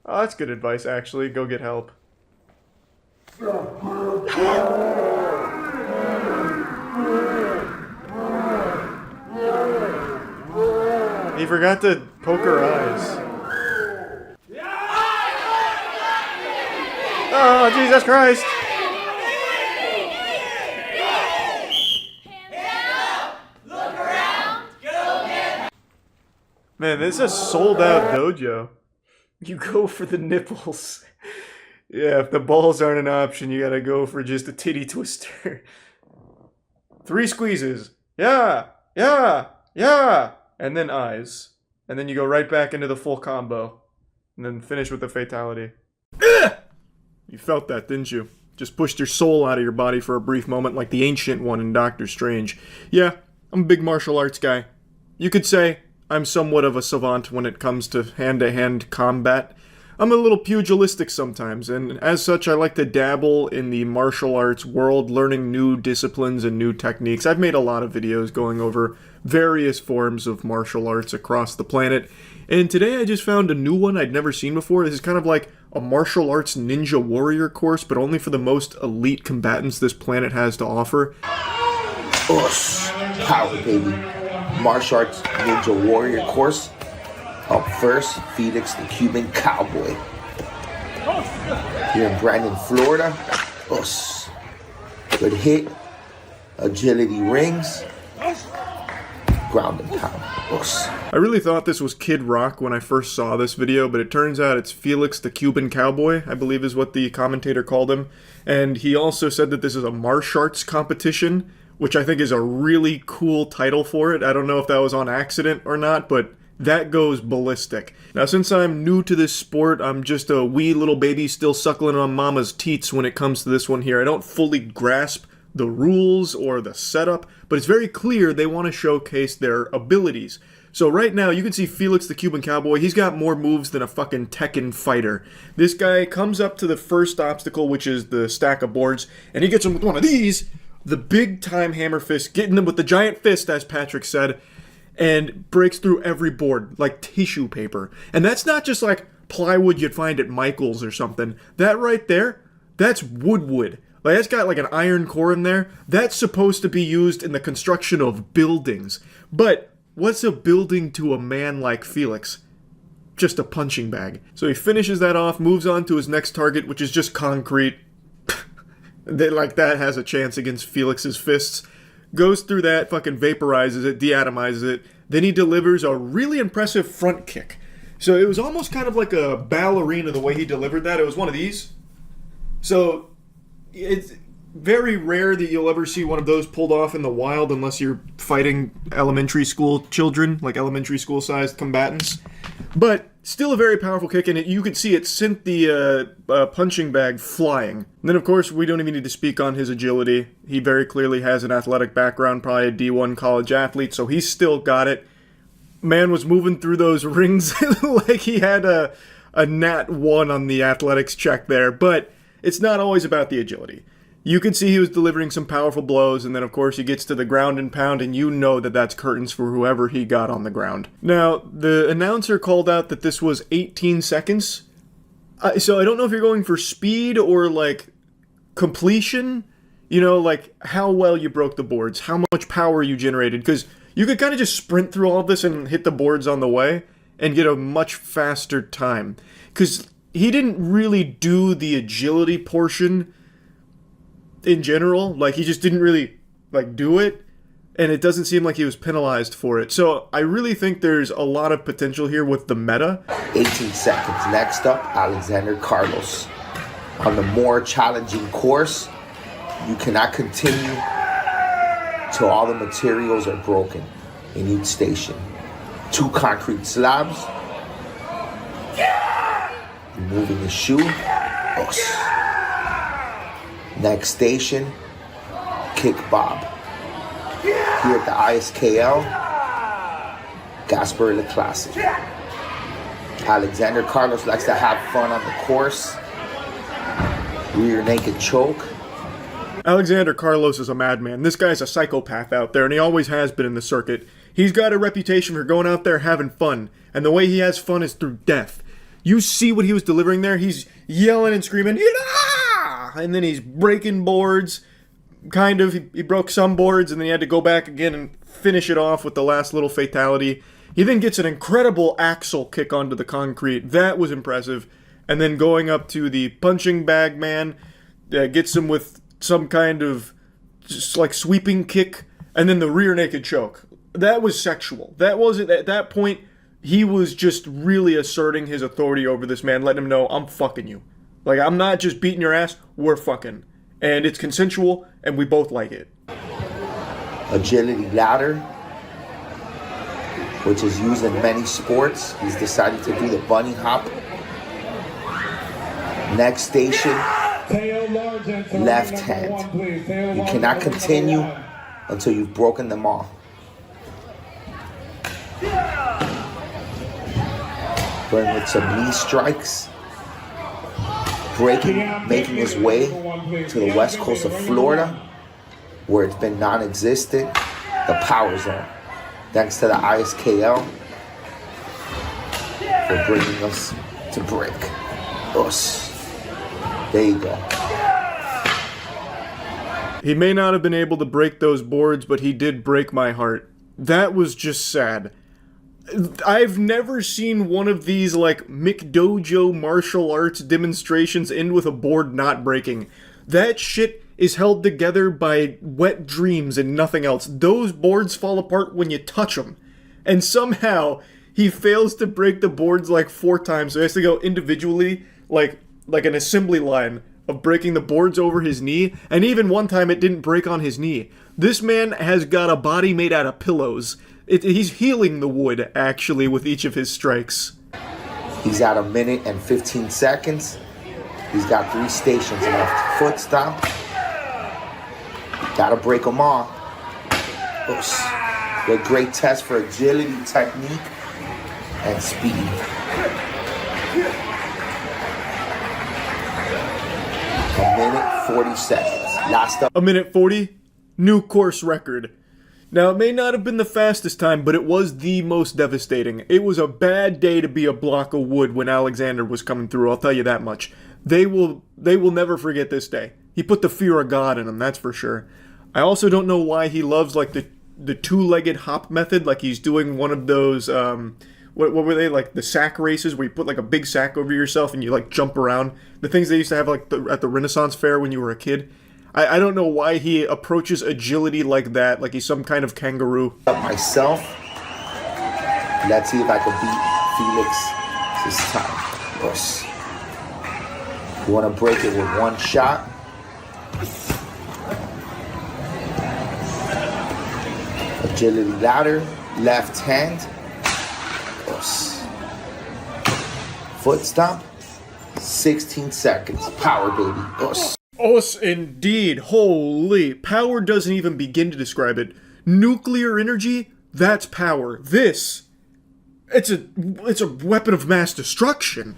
Oh, that's good advice, actually. Go get help. He forgot to poke her eyes. Oh, Jesus Christ! Man, this is a sold-out dojo. You go for the nipples. Yeah, if the balls aren't an option, you gotta go for just a titty twister. 3 squeezes. Yeah! Yeah! Yeah! And then eyes. And then you go right back into the full combo. And then finish with the fatality. Ugh! You felt that, didn't you? Just pushed your soul out of your body for a brief moment like the Ancient One in Doctor Strange. Yeah, I'm a big martial arts guy. You could say I'm somewhat of a savant when it comes to hand-to-hand combat. I'm a little pugilistic sometimes, and as such I like to dabble in the martial arts world, learning new disciplines and new techniques. I've made a lot of videos going over various forms of martial arts across the planet, and today I just found a new one I'd never seen before. This is kind of like a martial arts ninja warrior course, but only for the most elite combatants this planet has to offer. Ush, power baby. Martial arts ninja warrior course. Up first, Felix the Cuban Cowboy. Here in Brandon, Florida. Ush. Good hit. Agility rings. Ground and pound. Ush. I really thought this was Kid Rock when I first saw this video, but it turns out it's Felix the Cuban Cowboy, I believe is what the commentator called him. And he also said that this is a martial arts competition, which I think is a really cool title for it. I don't know if that was on accident or not, but that goes ballistic. Now, since I'm new to this sport, I'm just a wee little baby still suckling on mama's teats when it comes to this one here. I don't fully grasp the rules or the setup, but it's very clear they want to showcase their abilities. So right now, you can see Felix the Cuban Cowboy. He's got more moves than a fucking Tekken fighter. This guy comes up to the first obstacle, which is the stack of boards, and he gets him with one of these, the big-time hammer fist, getting them with the giant fist, as Patrick said, and breaks through every board like tissue paper. And that's not just like plywood you'd find at Michael's or something. That right there, that's wood. Like, that's got like an iron core in there. That's supposed to be used in the construction of buildings. But what's a building to a man like Felix? Just a punching bag. So he finishes that off, moves on to his next target, which is just concrete. That has a chance against Felix's fists. Goes through that, fucking vaporizes it, deatomizes it. Then he delivers a really impressive front kick. So it was almost kind of like a ballerina the way he delivered that. It was one of these. So it's very rare that you'll ever see one of those pulled off in the wild unless you're fighting elementary school children, like elementary school sized combatants. But still a very powerful kick, and you could see it sent the punching bag flying. And then, of course, we don't even need to speak on his agility. He very clearly has an athletic background, probably a D1 college athlete, so he's still got it. Man was moving through those rings like he had a nat 1 on the athletics check there, but it's not always about the agility. You could see he was delivering some powerful blows, and then of course he gets to the ground and pound, and you know that that's curtains for whoever he got on the ground. Now, the announcer called out that this was 18 seconds. So I don't know if you're going for speed or, like, completion. You know, like, how well you broke the boards, how much power you generated, because you could kind of just sprint through all of this and hit the boards on the way and get a much faster time. Because he didn't really do the agility portion in general. Like, he just didn't really, like, do it, and it doesn't seem like he was penalized for it. So I really think there's a lot of potential here with the meta. 18 seconds. Next up, Alexander Carlos. On the more challenging course, you cannot continue till all the materials are broken in each station. 2 concrete slabs. Removing the shoe. Next station, Kick Bob. Here at the ISKL, Gasper the Classic. Alexander Carlos likes to have fun on the course. Rear naked choke. Alexander Carlos is a madman. This guy's a psychopath out there, and he always has been in the circuit. He's got a reputation for going out there having fun, and the way he has fun is through death. You see what he was delivering there? He's yelling and screaming, "Yeah!" And then he's breaking boards. Kind of. He broke some boards, and then he had to go back again and finish it off with the last little fatality. He then gets an incredible axle kick onto the concrete. That was impressive. And then going up to the punching bag man, gets him with some kind of just like sweeping kick, and then the rear naked choke. That was sexual. That wasn't, at that point, he was just really asserting his authority over this man, letting him know, I'm fucking you. Like, I'm not just beating your ass, we're fucking. And it's consensual, and we both like it. Agility ladder, which is used in many sports. He's decided to do the bunny hop. Next station, left hand. You cannot continue until you've broken them all. Going with some knee strikes. Breaking, making his way to the west coast of Florida, where it's been non-existent, the power zone. Thanks to the ISKL for bringing us to break. Us. There you go. He may not have been able to break those boards, but he did break my heart. That was just sad. I've never seen one of these, like, McDojo martial arts demonstrations end with a board not breaking. That shit is held together by wet dreams and nothing else. Those boards fall apart when you touch them. And somehow, he fails to break the boards like 4 times, so he has to go individually, like an assembly line of breaking the boards over his knee, and even one time it didn't break on his knee. This man has got a body made out of pillows. He's healing the wood, actually, with each of his strikes. He's at 1 minute and 15 seconds. He's got 3 stations left. Foot stomp. Gotta break them all. Oops. A great test for agility, technique, and speed. A minute, 40 seconds. Last up. 1 minute 40? New course record. Now, it may not have been the fastest time, but it was the most devastating. It was a bad day to be a block of wood when Alexander was coming through, I'll tell you that much. They will never forget this day. He put the fear of God in him, that's for sure. I also don't know why he loves, like, the two-legged hop method, like he's doing one of those, what were they, like, the sack races, where you put, like, a big sack over yourself and you, like, jump around. The things they used to have, like, at the Renaissance Fair when you were a kid. I don't know why he approaches agility like that, like he's some kind of kangaroo. Myself, let's see if I can beat Felix this time. Yes. You want to break it with one shot. Agility ladder, left hand. Yes. Foot stomp, 16 seconds. Power, baby. Yes. Us indeed. Holy. Power doesn't even begin to describe it. Nuclear energy? That's power. This, it's a weapon of mass destruction.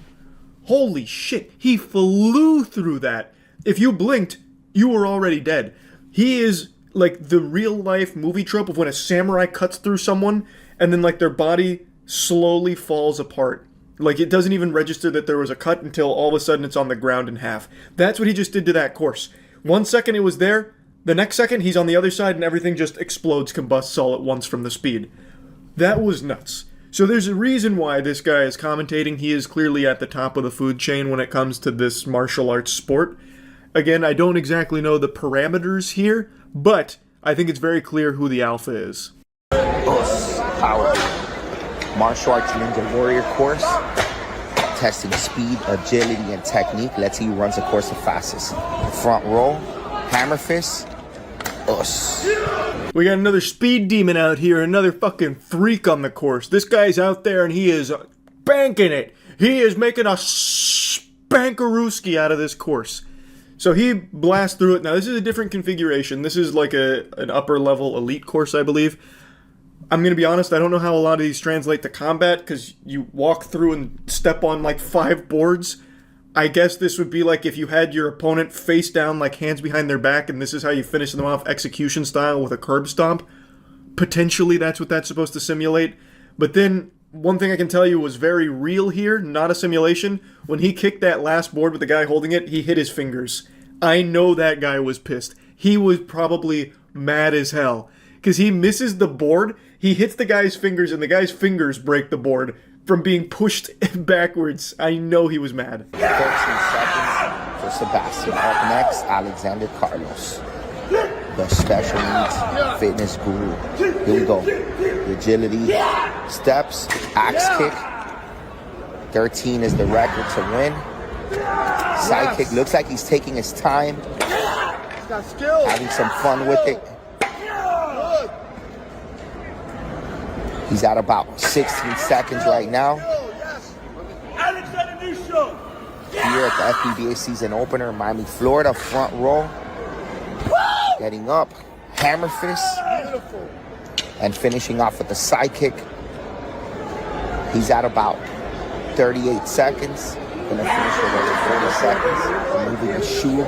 Holy shit. He flew through that. If you blinked, you were already dead. He is like the real life movie trope of when a samurai cuts through someone and then like their body slowly falls apart. Like, it doesn't even register that there was a cut until all of a sudden it's on the ground in half. That's what he just did to that course. 1 second it was there, the next second he's on the other side and everything just explodes, combusts all at once from the speed. That was nuts. So there's a reason why this guy is commentating. He is clearly at the top of the food chain when it comes to this martial arts sport. Again, I don't exactly know the parameters here, but I think it's very clear who the alpha is. Power. Martial arts ninja warrior course, testing speed, agility, and technique. Let's see who runs the course the fastest. Front row, hammer fist, us. We got another speed demon out here, another fucking freak on the course. This guy's out there and he is banking it. He is making a spankarooski out of this course. So he blasts through it. Now this is a different configuration. This is like an upper level elite course, I believe. I'm going to be honest, I don't know how a lot of these translate to combat, because you walk through and step on like 5 boards. I guess this would be like if you had your opponent face down, like hands behind their back, and this is how you finish them off execution style with a curb stomp. Potentially that's what that's supposed to simulate. But then, one thing I can tell you was very real here, not a simulation. When he kicked that last board with the guy holding it, he hit his fingers. I know that guy was pissed. He was probably mad as hell. Because he misses the board, he hits the guy's fingers, and the guy's fingers break the board from being pushed backwards. I know he was mad. 13 seconds for Sebastian. Up next, Alexander Carlos, the special needs fitness guru. Here we go. The agility, steps, axe kick. 13 is the record to win. Side kick, looks like he's taking his time, having some fun with it. He's at about 16 seconds right now. Here at the FBBA season opener, Miami, Florida, front row. Getting up, hammer fist, and finishing off with the side kick. He's at about 38 seconds. Gonna finish with over 40 seconds. Removing the shoe.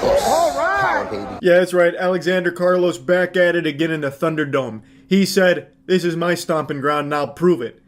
Power, baby. Yeah, that's right. Alexander Carlos back at it again in the Thunderdome. He said, "This is my stomping ground and I'll prove it."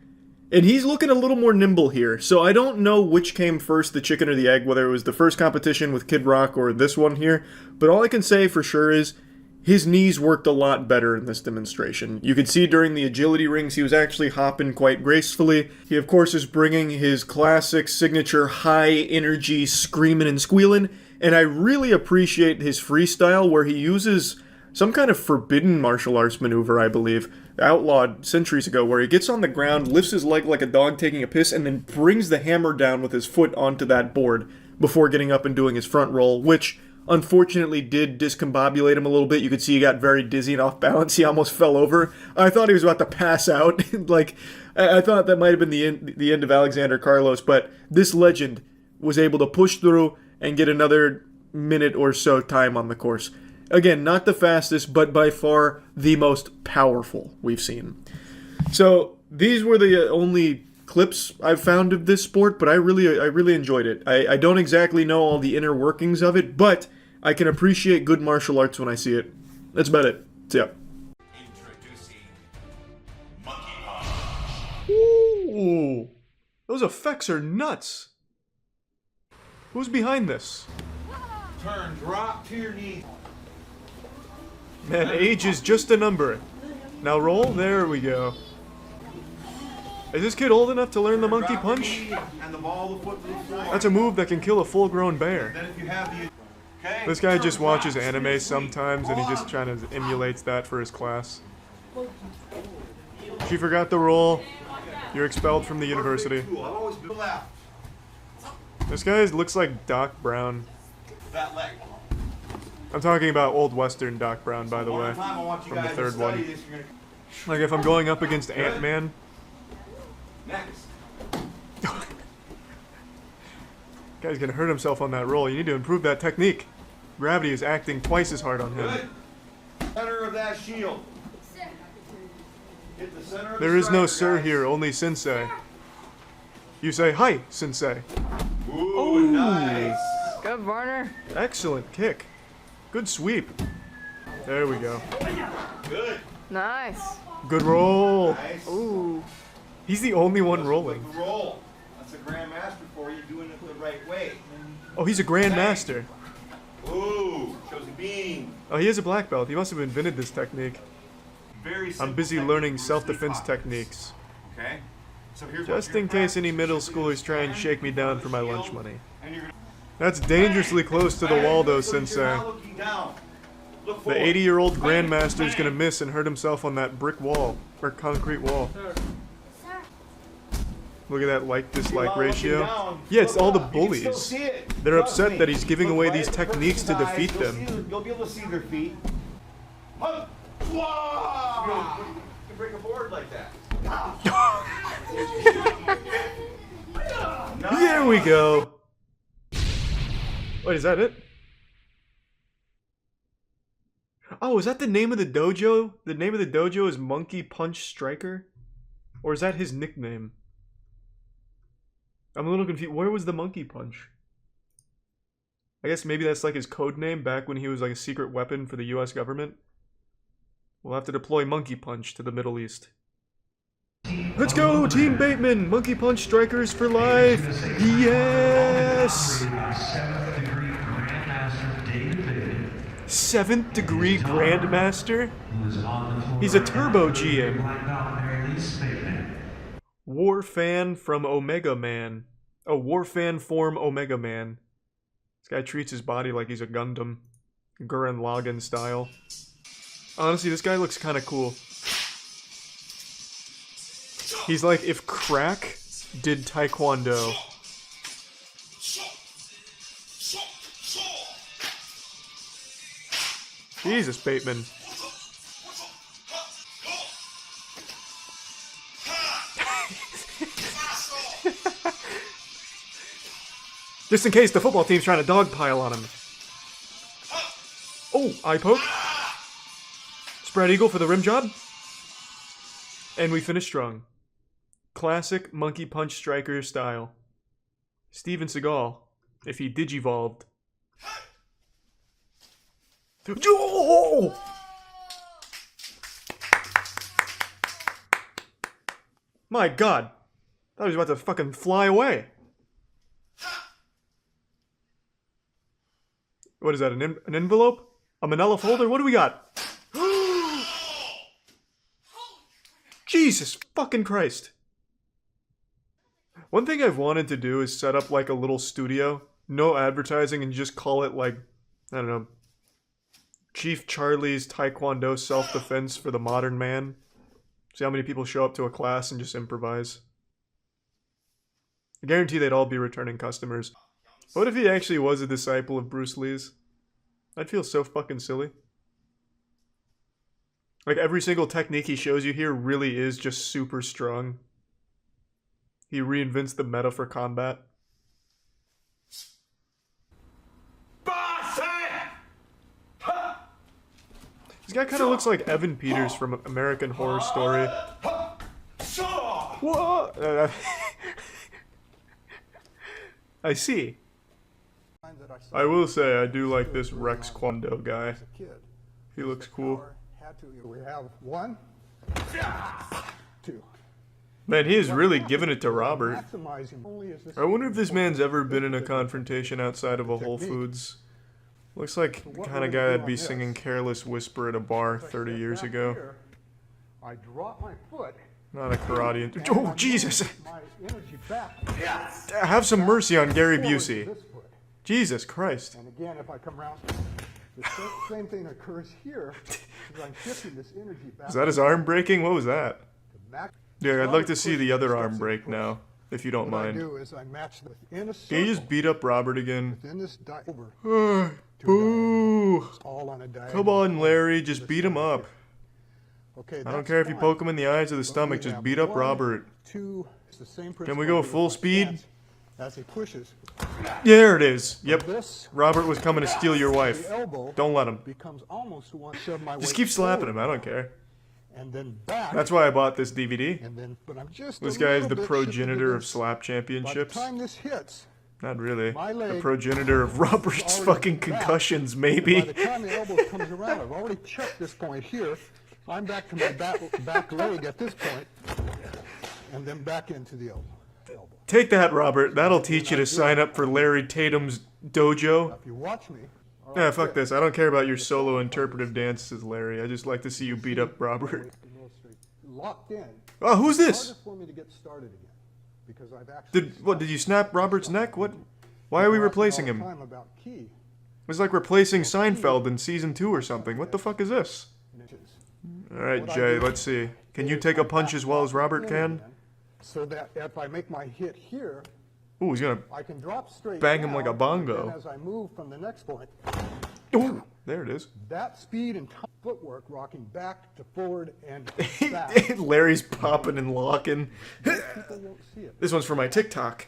And he's looking a little more nimble here. So I don't know which came first, the chicken or the egg, whether it was the first competition with Kid Rock or this one here. But all I can say for sure is his knees worked a lot better in this demonstration. You could see during the agility rings he was actually hopping quite gracefully. He of course is bringing his classic signature high energy screaming and squealing. And I really appreciate his freestyle where he uses some kind of forbidden martial arts maneuver, I believe, outlawed centuries ago, where he gets on the ground, lifts his leg like a dog taking a piss, and then brings the hammer down with his foot onto that board before getting up and doing his front roll, which unfortunately did discombobulate him a little bit. You could see he got very dizzy and off balance. He almost fell over. I thought he was about to pass out. I thought that might have been the end of Alexander Carlos, but this legend was able to push through and get another minute or so time on the course. Again, not the fastest, but by far the most powerful we've seen. So these were the only clips I've found of this sport, but I really enjoyed it. I don't exactly know all the inner workings of it, but I can appreciate good martial arts when I see it. That's about it. So yeah. Introducing Monkey Punch. Ooh, those effects are nuts. Who's behind this? Turn, drop to your knees. Man, age is just a number. Now roll. There we go. Is this kid old enough to learn the monkey punch? And the ball the foot to the floor. That's a move that can kill a full-grown bear. Then if you have the okay, This guy just watches anime sometimes, and he just trying to emulates that for his class. She forgot the roll. You're expelled from the university. I've always been left. This guy looks like Doc Brown. That leg. I'm talking about old Western Doc Brown, by the way, from the third one. Like if I'm going up against Ant-Man. Next. Guy's gonna hurt himself on that roll. You need to improve that technique. Gravity is acting twice as hard on him. Good. Center of that shield. Hit the center of There the is no striker, sir guys. here, only sensei. You say, "Hi, sensei." Ooh, nice. Good, Varner. Excellent kick. Good sweep. There we go. Good. Nice. Good roll. Nice. Ooh. He's the only one rolling. The roll. That's a grandmaster for you doing it the right way. Oh, he's a grandmaster. Ooh, shows a beam. Oh, he is a black belt. He must have invented this technique. Very I'm simple busy technique learning for self-defense street fighters. techniques. Okay. So here's Just what your in case any practice middle should do schoolers is try and stand shake me down in for my front of lunch the money. shield, and you're gonna That's dangerously close to the wall, though, so that you're sensei. not looking down. Look The forward. 80-year-old Bang, grandmaster is bang. gonna miss and hurt himself on that brick wall, or concrete wall. Look at that like-dislike While looking ratio. down, Yeah, it's look all the up. You can still bullies. see it. They're Trust upset me. that he's giving Look away right these at the techniques to person's eyes. defeat You'll them. see you'll be able to see their feet. Huh. Wow. You can break a board like that. There we go. Wait, is that it? Oh, is that the name of the dojo? The name of the dojo is Monkey Punch Striker? Or is that his nickname? I'm a little confused. Where was the Monkey Punch? I guess maybe that's like his code name back when he was like a secret weapon for the US government. We'll have to deploy Monkey Punch to the Middle East. Let's go, Team Bateman! Monkey Punch Strikers for life! Yes! 7th degree Grandmaster? He's a turbo GM. War fan from Omega Man. Oh, War fan form Omega Man. This guy treats his body like he's a Gundam. Gurren Lagann style. Honestly, this guy looks kind of cool. He's like if crack did Taekwondo. Jesus, Bateman. Just in case the football team's trying to dogpile on him. Oh, eye poke. Spread eagle for the rim job. And we finish strong. Classic Monkey Punch Striker style. Steven Seagal, if he digivolved. Oh! My god. I thought he was about to fucking fly away. What is that, an envelope? A manila folder? What do we got? Jesus fucking Christ. One thing I've wanted to do is set up like a little studio. No advertising and just call it like, I don't know, Chief Charlie's Taekwondo Self-Defense for the Modern Man. See how many people show up to a class and just improvise. I guarantee they'd all be returning customers. What if he actually was a disciple of Bruce Lee's? I'd feel so fucking silly. Like every single technique he shows you here really is just super strong. He reinvents the meta for combat. This guy kind of looks like Evan Peters from American Horror Story. Whoa! I see. I will say I do like this Rex Kwando guy. He looks cool. We have 1, 2. Man, he is really giving it to Robert. I wonder if this man's ever been in a confrontation outside of a Whole Foods. Looks like the kind of guy that'd be singing Careless Whisper at a bar 30 years ago. I drop my foot. Not a karate. Oh, Jesus! Have some mercy on Gary Busey. Jesus Christ. And again, if I come around, the same thing occurs here. I'm shifting this energy back. Is that his arm breaking? What was that? Yeah, I'd like to see the other arm break now, if you don't mind. Can you just beat up Robert again? Boo! Come on, Larry, just beat him up. I don't care if you poke him in the eyes or the stomach, just beat up Robert. Can we go full speed? As he pushes. There it is. Yep. Robert was coming to steal your wife. Don't let him. Just keep slapping him. I don't care. That's why I bought this DVD. This guy is the progenitor of slap championships. Not really. The progenitor of Robert's fucking concussions, maybe. By the time the elbow comes around, I've already checked this point here. I'm back to my back leg at this point, and then back into the elbow. Take that, Robert. That'll teach you to sign up for Larry Tatum's dojo. If you watch me. Yeah, fuck this. I don't care about your solo interpretive dances, Larry. I just like to see you beat up Robert. Locked in. Oh, who's this? For me to get started again, because I've actually did you snap Robert's neck? What? Why are we replacing him? It's like replacing Seinfeld in season 2 or something. What the fuck is this? Alright, Jay, let's see. Can you take a punch as well as Robert can? So that if I make my hit here, ooh, he's gonna I can drop straight bang him like a bongo. And as I move from the next point, ooh, there it is. That speed and footwork rocking back to forward and back. Larry's popping and locking. This one's for my TikTok.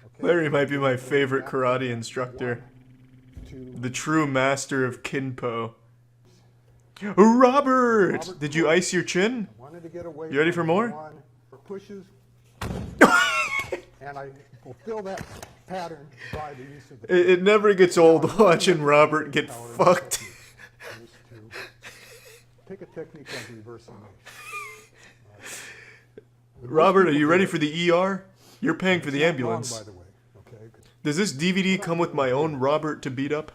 Okay. Larry might be my favorite karate instructor. The true master of Kinpo. Robert! Did you ice your chin? Wanted to get away You ready from for more? one for pushes. And I fulfill that pattern by the use of the It never gets old watching Robert get fucked. Take a technique like reversing. Robert, are you ready for the ER? You're paying for the ambulance. By the way, okay. Does this DVD come with my own Robert to beat up?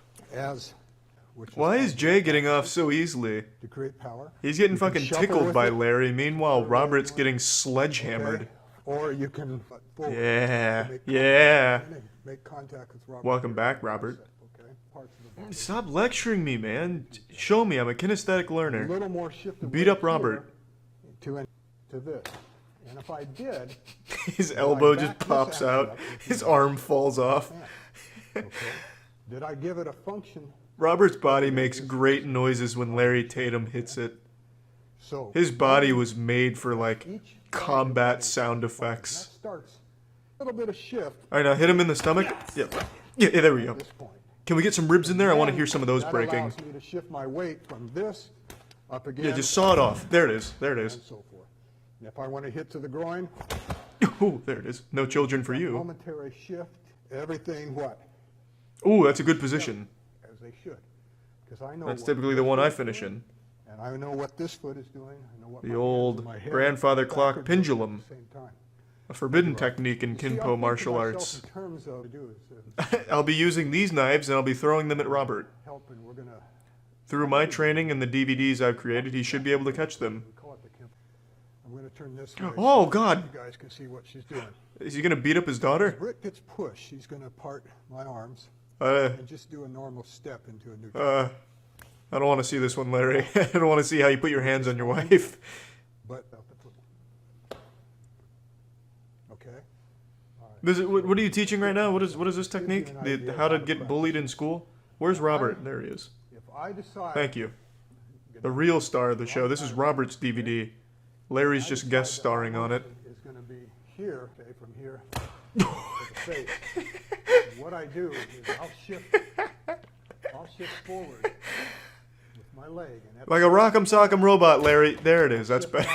Why is Jay getting off so easily? To create power. He's getting You can fucking shuffle tickled with by it. Larry. Meanwhile, Robert's getting sledgehammered. Okay. Or you can forward Yeah, to make yeah. make contact with Robert. Welcome back, Robert. Okay. Parts of the body. Stop lecturing me, man. Show me. I'm a kinesthetic A learner. little more shift of Beat weight up Robert. here to this. And if I did, His then I elbow back just this pops axis out. up, His arm falls off. okay. Did I give it a function? Robert's body makes great noises when Larry Tatum hits it. So His body was made for, like, each combat sound that effects. starts a little bit of shift Alright, now hit him in the stomach. Yeah, there we go. at this point. Can we get some ribs in there? I want to hear some of those That breaking. allows me to shift my weight from this up again. Yeah, just saw it off. There it is. There it and is. so forth. And if I want to hit to the groin, Ooh, there it is. No children for you. momentary shift, everything what? Ooh, that's a good position. As they should. Because I know That's what typically this the one foot I is finish doing, in. and I know what this foot is doing. I know what The my hands old and my head grandfather clock backwards pendulum. at the same time. A forbidden technique in See, I think Kinpo of martial myself arts. in terms of I'll be using these knives and I'll be throwing them at Robert. helping. We're gonna Through my training and the DVDs I've created, he should be able to catch them. we call it the Kemp. I'm gonna turn this way Oh, so God. you guys can see what she's doing. Is he gonna beat up his daughter? Britt gets pushed. She's gonna part my arms Uh, and just do a normal step into a new. I don't want to see this one, Larry. I don't want to see how you put your hands on your wife. But okay. What are you teaching right now? What is this technique? How to get bullied in school? Where's Robert? There he is. If I decide. Thank you. The real star of the show. This is Robert's DVD. Larry's just guest starring on it. Is going to be here, okay, from here to the face. What I do is I'll shift forward with my leg. And Like a rock'em sock'em robot, Larry. There it is. That's better.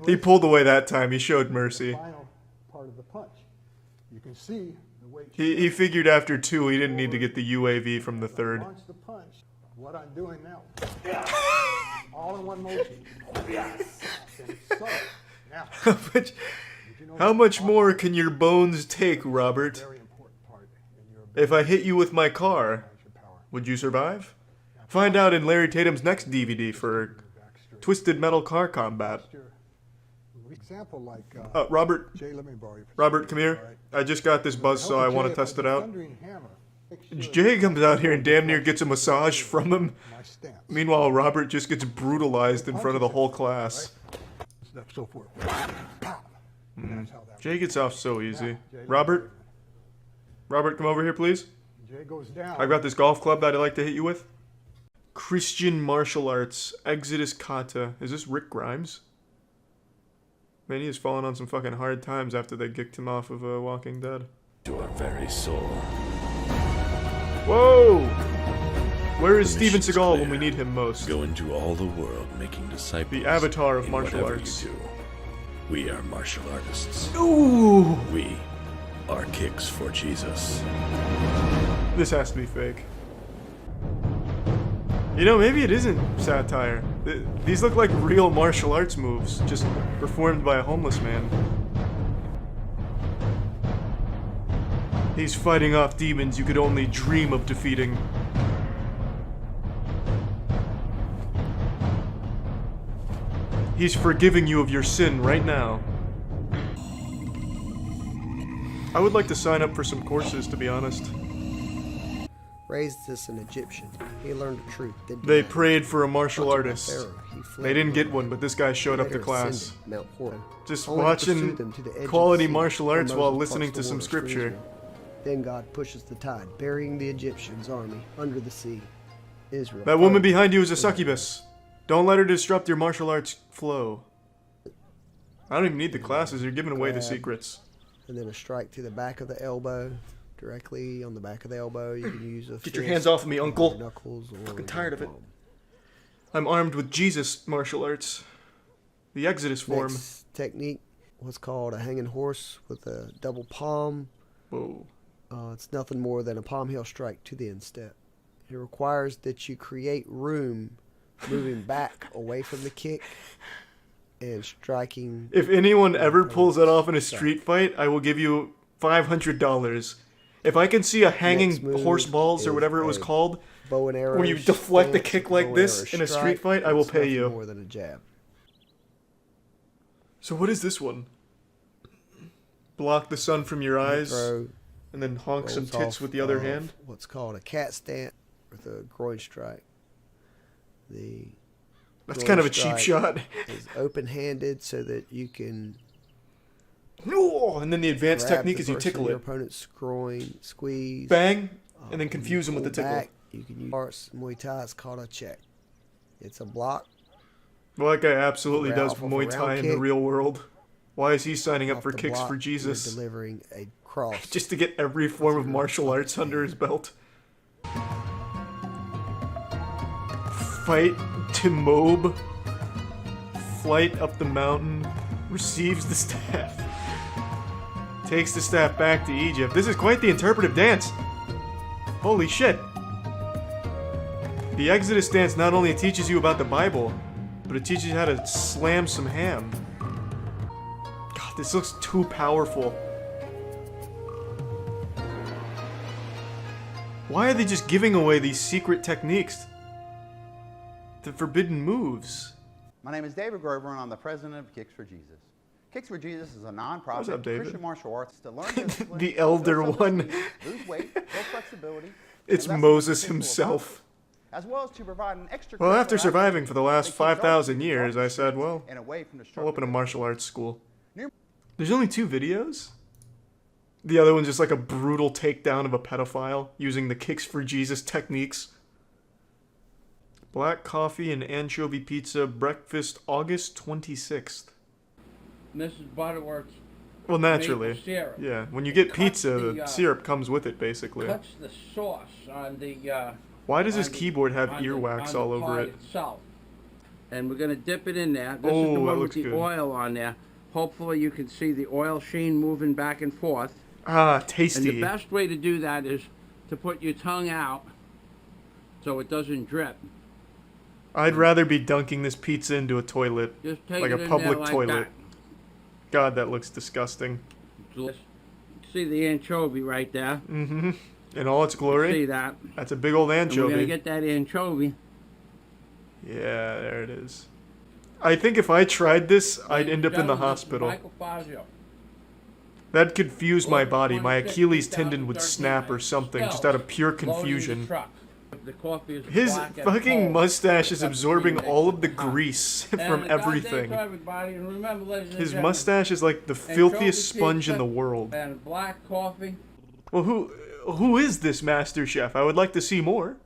He pulled away that time. He showed mercy. Final part of the punch. You can see the weight. He figured after two he didn't need to get the UAV from the third. Launch the punch. What I'm doing now. All in one motion. Yes. So, now. How much more can your bones take, Robert? Very important part in your If I hit you with my car, would you survive? Find out in Larry Tatum's next DVD for Twisted Metal Car Combat. example like. Robert. Jay, let me borrow you. Robert, come here. I just got this buzzsaw. I want to test it out. Jay comes out here and damn near gets a massage from him. Meanwhile, Robert just gets brutalized in front of the whole class. So forth. Jay gets off so easy. Robert? Robert, come over here, please. Jay goes down. I've got this golf club that I'd like to hit you with. Christian martial arts. Exodus Kata. Is this Rick Grimes? Man, he has fallen on some fucking hard times after they kicked him off of Walking Dead. To our very soul. Whoa! Where is Steven Seagal when we need him most? Go into all the world making disciples. The avatar of in martial whatever arts. You do. We are martial artists. Ooh! We are kicks for Jesus. This has to be fake. You know, maybe it isn't satire. These look like real martial arts moves, just performed by a homeless man. He's fighting off demons you could only dream of defeating. He's forgiving you of your sin right now. I would like to sign up for some courses, to be honest. Raised as an Egyptian, he learned the truth. They prayed for a martial artist. They didn't get one, but this guy showed up to class. Just watching quality martial arts while listening to some scripture. Then God pushes the tide, burying the Egyptians' army under the sea. Israel. That woman behind you is a succubus. Don't let her disrupt your martial arts flow. I don't even need the classes. You're giving away the secrets. And then a strike to the back of the elbow. Directly on the back of the elbow. You can use a Get your hands off of me, uncle. Knuckles. I'm fucking tired of it. I'm armed with Jesus martial arts. The Exodus form. Next technique, what's called a hanging horse with a double palm. Whoa. It's nothing more than a palm heel strike to the instep. It requires that you create room moving back away from the kick and striking. If anyone ever pulls that off in a street fight, I will give you $500. If I can see a hanging horse balls or whatever it was called, bow and arrow where you deflect the stance, kick like bow and this arrow in a street strike, fight, I will it's pay nothing you. more than a jab. So what is this one? Block the sun from your eyes, Throw and then honk some rolls tits off with the other of hand? What's called a cat stance with a groin strike. That's kind of a cheap shot. Is open-handed so that you can. Oh, and then the advanced grab technique the is you person tickle in your it. opponent's groin, squeeze, Bang, and then confuse him with the pull tickle. back. You can use parts Muay Thai. It's called a check. It's a block. Well, that guy absolutely does Off of a Muay Thai round in the kick. real world. Why is he signing up Off for the Kicks block, for Jesus? You're delivering a cross. Just to get every form of martial arts under his belt. Fight to Moab. Flight up the mountain. Receives the staff. Takes the staff back to Egypt. This is quite the interpretive dance. Holy shit. The Exodus dance not only teaches you about the Bible, but it teaches you how to slam some ham. God, this looks too powerful. Why are they just giving away these secret techniques? The forbidden moves. My name is David Grover, and I'm the president of Kicks for Jesus. Kicks for Jesus is a non-profit What's up, David? Christian martial arts to learn discipline, The elder build one. self-esteem, lose weight, build flexibility. It's and lessen Moses physical himself. as well as to provide an extra. Well, after surviving for the last that keeps 5,000 our years, I students said, well, and away from I'll destructive open a martial arts school. Near- There's only 2 videos? The other one's just like a brutal takedown of a pedophile using the Kicks for Jesus techniques. Black coffee and anchovy pizza breakfast August 26th. Mrs. Butterworth's Well, naturally. maple syrup. Yeah, when you get Cuts pizza, the, the syrup comes with it, basically. Cuts the sauce on the. Why does on this the- keyboard have on the- earwax on the all over pie it? Itself. And we're gonna dip it in there. This Oh, is the that one with looks the good. oil on there. Hopefully you can see the oil sheen moving back and forth. Ah, And tasty. the best way to do that is to put your tongue out so it doesn't drip. I'd rather be dunking this pizza into a toilet. Just take Like it a in public there like toilet. that. God, that looks disgusting. See the anchovy right there. Mm-hmm. In all its glory. See that? That's a big old And we're gonna anchovy. get that anchovy. Yeah, there it is. I think if I tried this, I'd end up in the hospital. Michael Fazio. That'd confuse my August body. My 26, Achilles tendon would 2013, snap or something, just out of pure Loading the confusion. truck. The coffee is His black and fucking cold. mustache is Got absorbing green all of the mix. grease And from a goddamn everything. to everybody. And remember, ladies and His gentlemen, mustache is like the anchovy filthiest sponge in pizza the world. And black coffee. Well, who is this master chef? I would like to see more.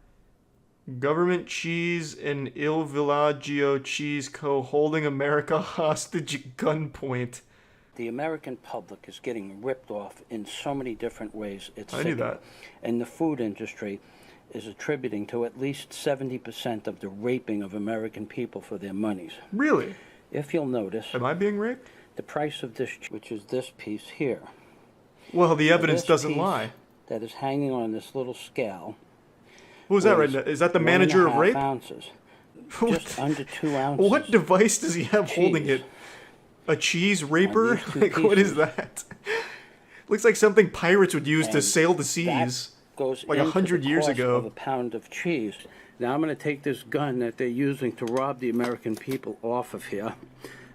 Government cheese and Il Villaggio Cheese Co. holding America hostage at gunpoint. The American public is getting ripped off in so many different ways. It's I knew sickening. that. And the food industry is attributing to at least 70% of the raping of American people for their monies. Really? If you'll notice... Am I being raped? The price of this, which is this piece here. Well, the evidence This doesn't piece lie. That is hanging on this little scale. Who's that right weighs now? Is that the manager of 1.5 rape? ounces. Just under 2 ounces. What device does he have holding it? A cheese raper? these two Like, what is pieces. that? Looks like something pirates would use to And sail the seas. Goes Like into 100 the years cost ago. of a pound of cheese. Now I'm going to take this gun that they're using to rob the American people off of here.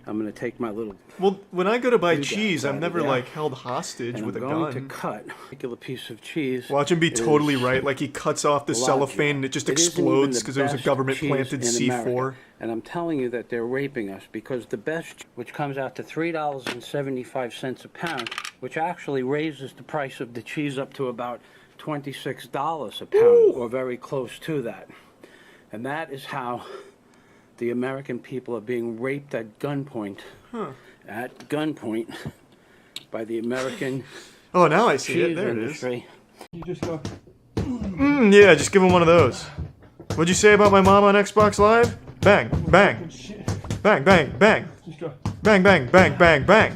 I'm going to take my little... Well, when I go to buy You got cheese, it I'm out never of there. like held hostage And with a I'm going gun. to cut a particular piece of cheese. Watch him be is totally right. Like he cuts off the Bellagio. cellophane and it just It isn't explodes even because the it was a best government cheese planted in C4. America. And I'm telling you that they're raping us because the best, which comes out to $3.75 a pound, which actually raises the price of the cheese up to about $26 a pound, or very close to that. And that is how the American people are being raped at gunpoint. Huh. At gunpoint by the American Oh, now I see it. cheese There it is. industry. You just go. Yeah, just give him one of those. What'd you say about my mom on Xbox Live? Bang, bang. Bang, bang, bang. Bang, bang, bang, bang, bang.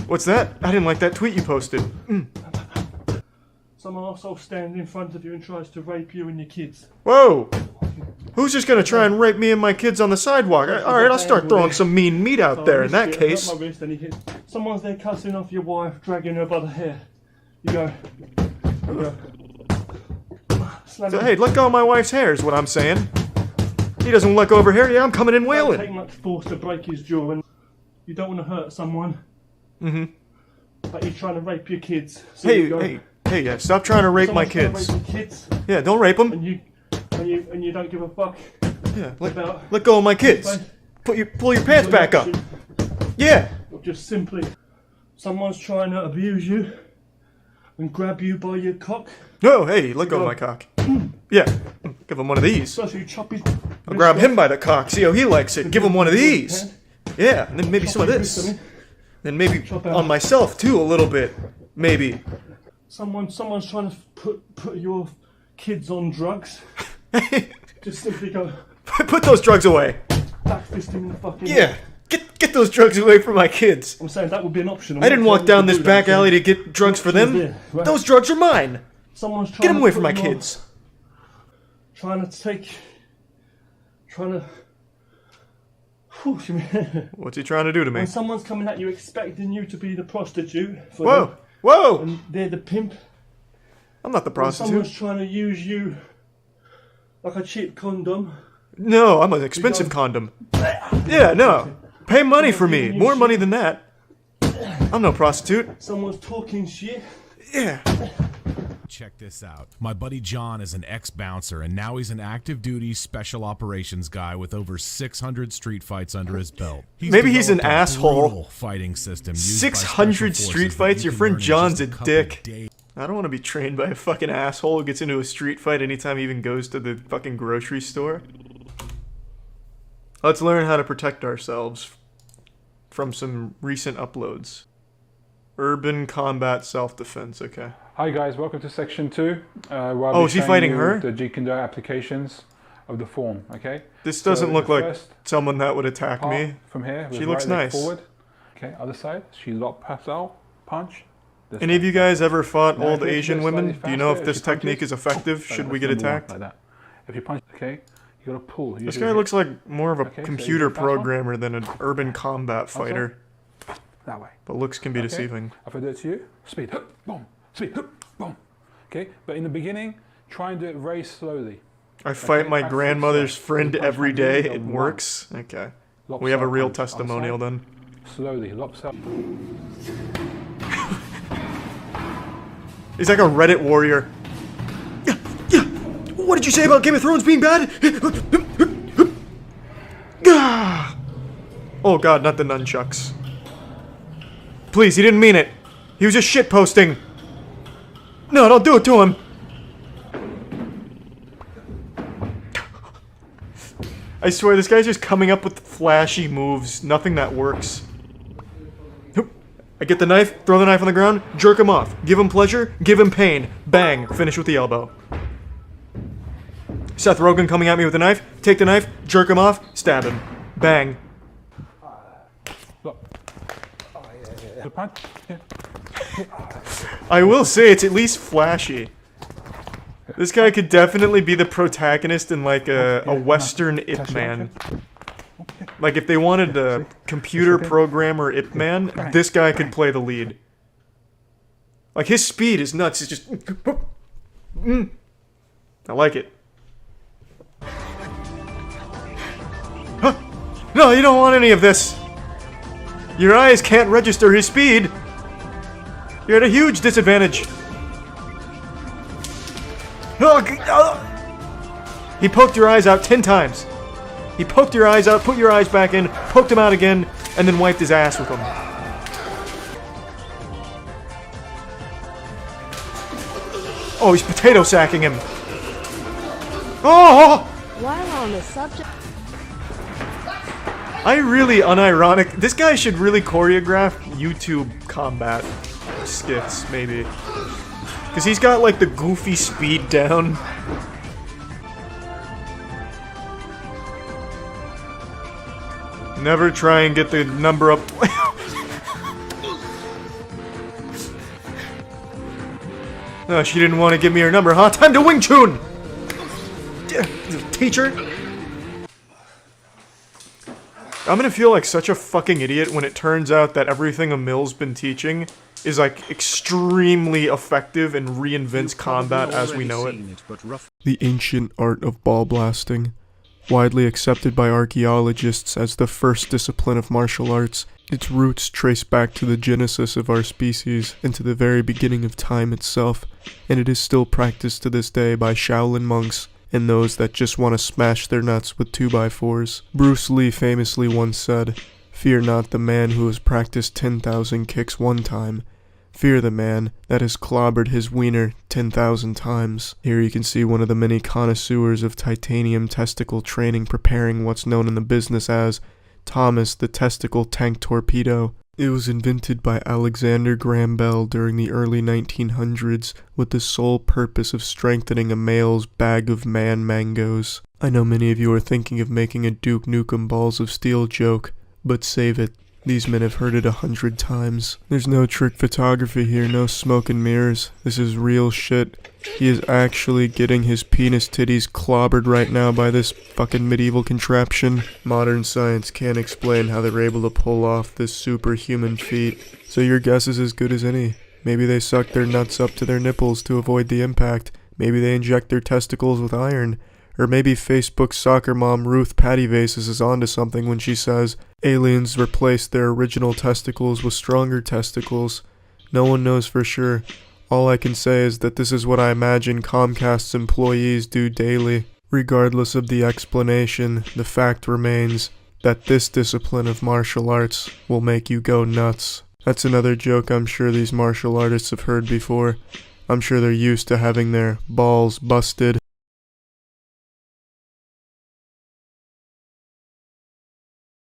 What's that? I didn't like that tweet you posted. Some arsehole stands in front of you and tries to rape you and your kids. Whoa! Who's just gonna try and rape me and my kids on the sidewalk? Alright, I'll start throwing some mean meat out there in that case. Someone's there cussing off your wife, dragging her by the hair. You go. So, hey, let go of my wife's hair is what I'm saying. He doesn't let go of her hair, yeah, I'm coming in wailing. It doesn't take much force to break his jaw, and you don't want to hurt someone. But he's trying to rape your kids. So Hey, yeah, stop trying to rape my kids. Yeah, don't rape them. And you don't give a fuck. Yeah, let go of my kids. Pull your pants back up. Yeah. Or just simply, someone's trying to abuse you and grab you by your cock. No, hey, let go of my cock. Yeah, give him one of these. So you chop his I'll grab him by the cock, see how he likes it. Give him one of these. Yeah, and then maybe some of this. Then maybe on myself too, a little bit. Maybe. Someone's trying to put your kids on drugs. Just simply go. Put those drugs away. Back fisting in the fucking. Yeah, get those drugs away from my kids. I'm saying that would be an option. I didn't walk down this back alley to get drugs for them. Those drugs are mine. Someone's trying get them away to from my put kids. Trying to. What's he trying to do to me? When someone's coming at you expecting you to be the prostitute. For Whoa! them, Whoa! And they're the pimp. I'm not the prostitute. Someone's trying to use you like a cheap condom. No, I'm an expensive condom. Yeah, no. Pay money for me. More money than that. I'm no prostitute. Someone's talking shit. Yeah. Check this out. My buddy John is an ex-bouncer, and now he's an active-duty special operations guy with over 600 street fights under his belt. Maybe he's an developed a asshole. brutal fighting system. 600 street fights? Your friend John's a dick. I don't want to be trained by a fucking asshole who gets into a street fight anytime he even goes to the fucking grocery store. Let's learn how to protect ourselves from some recent uploads. Urban combat self-defense, okay. Hi guys, welcome to section 2. Oh, is he fighting her? The G-Kendo applications of the form, okay? This doesn't look like someone that would attack me. From here, she looks nice. Forward. Okay, other side. She lock pass out, punch. Any of you guys ever fought old Asian women? Do you know if this technique is effective? Should we get attacked? Like that. If you punch, okay, you gotta pull. This guy looks like more of a computer programmer than an urban combat fighter. That way. But looks can be deceiving. If I do it to you, speed, boom, speed, boom. Okay, but in the beginning, try and do it very slowly. I fight my grandmother's friend every day. It works. Okay. We have a real testimonial then. Slowly, lops up. He's like a Reddit warrior. What did you say about Game of Thrones being bad? Oh god, not the nunchucks. Please, he didn't mean it. He was just shitposting. No, don't do it to him. I swear, this guy's just coming up with flashy moves. Nothing that works. I get the knife, throw the knife on the ground, jerk him off. Give him pleasure, give him pain. Bang, finish with the elbow. Seth Rogen coming at me with a knife, take the knife, jerk him off, stab him. Bang. I will say it's at least flashy. This guy could definitely be the protagonist in like a Western Ip Man. Like if they wanted a computer programmer Ip Man, this guy could play the lead. Like his speed is nuts. It's just I like it. Huh. No, you don't want any of this. Your eyes can't register his speed. You're at a huge disadvantage. He poked your eyes out 10 times. He poked your eyes out, put your eyes back in, poked them out again, and then wiped his ass with them. Oh, he's potato sacking him. Oh! While on the subject... I really unironic. This guy should really choreograph YouTube combat skits, maybe. Because he's got like the goofy speed down. Never try and get the number up. Oh, she didn't want to give me her number, huh? Time to Wing Chun! Teacher? I'm gonna feel like such a fucking idiot when it turns out that everything Emil's been teaching is like extremely effective and reinvents combat as we know it. The ancient art of ball blasting, widely accepted by archaeologists as the first discipline of martial arts, its roots trace back to the genesis of our species and to the very beginning of time itself, and it is still practiced to this day by Shaolin monks and those that just want to smash their nuts with 2x4s. Bruce Lee famously once said, "Fear not the man who has practiced 10,000 kicks one time. Fear the man that has clobbered his wiener 10,000 times." Here you can see one of the many connoisseurs of titanium testicle training preparing what's known in the business as Thomas the Testicle Tank Torpedo. It was invented by Alexander Graham Bell during the early 1900s with the sole purpose of strengthening a male's bag of man mangoes. I know many of you are thinking of making a Duke Nukem Balls of Steel joke, but save it. These men have heard it 100 times. There's no trick photography here, no smoke and mirrors. This is real shit. He is actually getting his penis titties clobbered right now by this fucking medieval contraption. Modern science can't explain how they're able to pull off this superhuman feat. So your guess is as good as any. Maybe they suck their nuts up to their nipples to avoid the impact. Maybe they inject their testicles with iron. Or maybe Facebook soccer mom Ruth Pattyvases is onto something when she says aliens replaced their original testicles with stronger testicles. No one knows for sure. All I can say is that this is what I imagine Comcast's employees do daily. Regardless of the explanation, the fact remains that this discipline of martial arts will make you go nuts. That's another joke I'm sure these martial artists have heard before. I'm sure they're used to having their balls busted.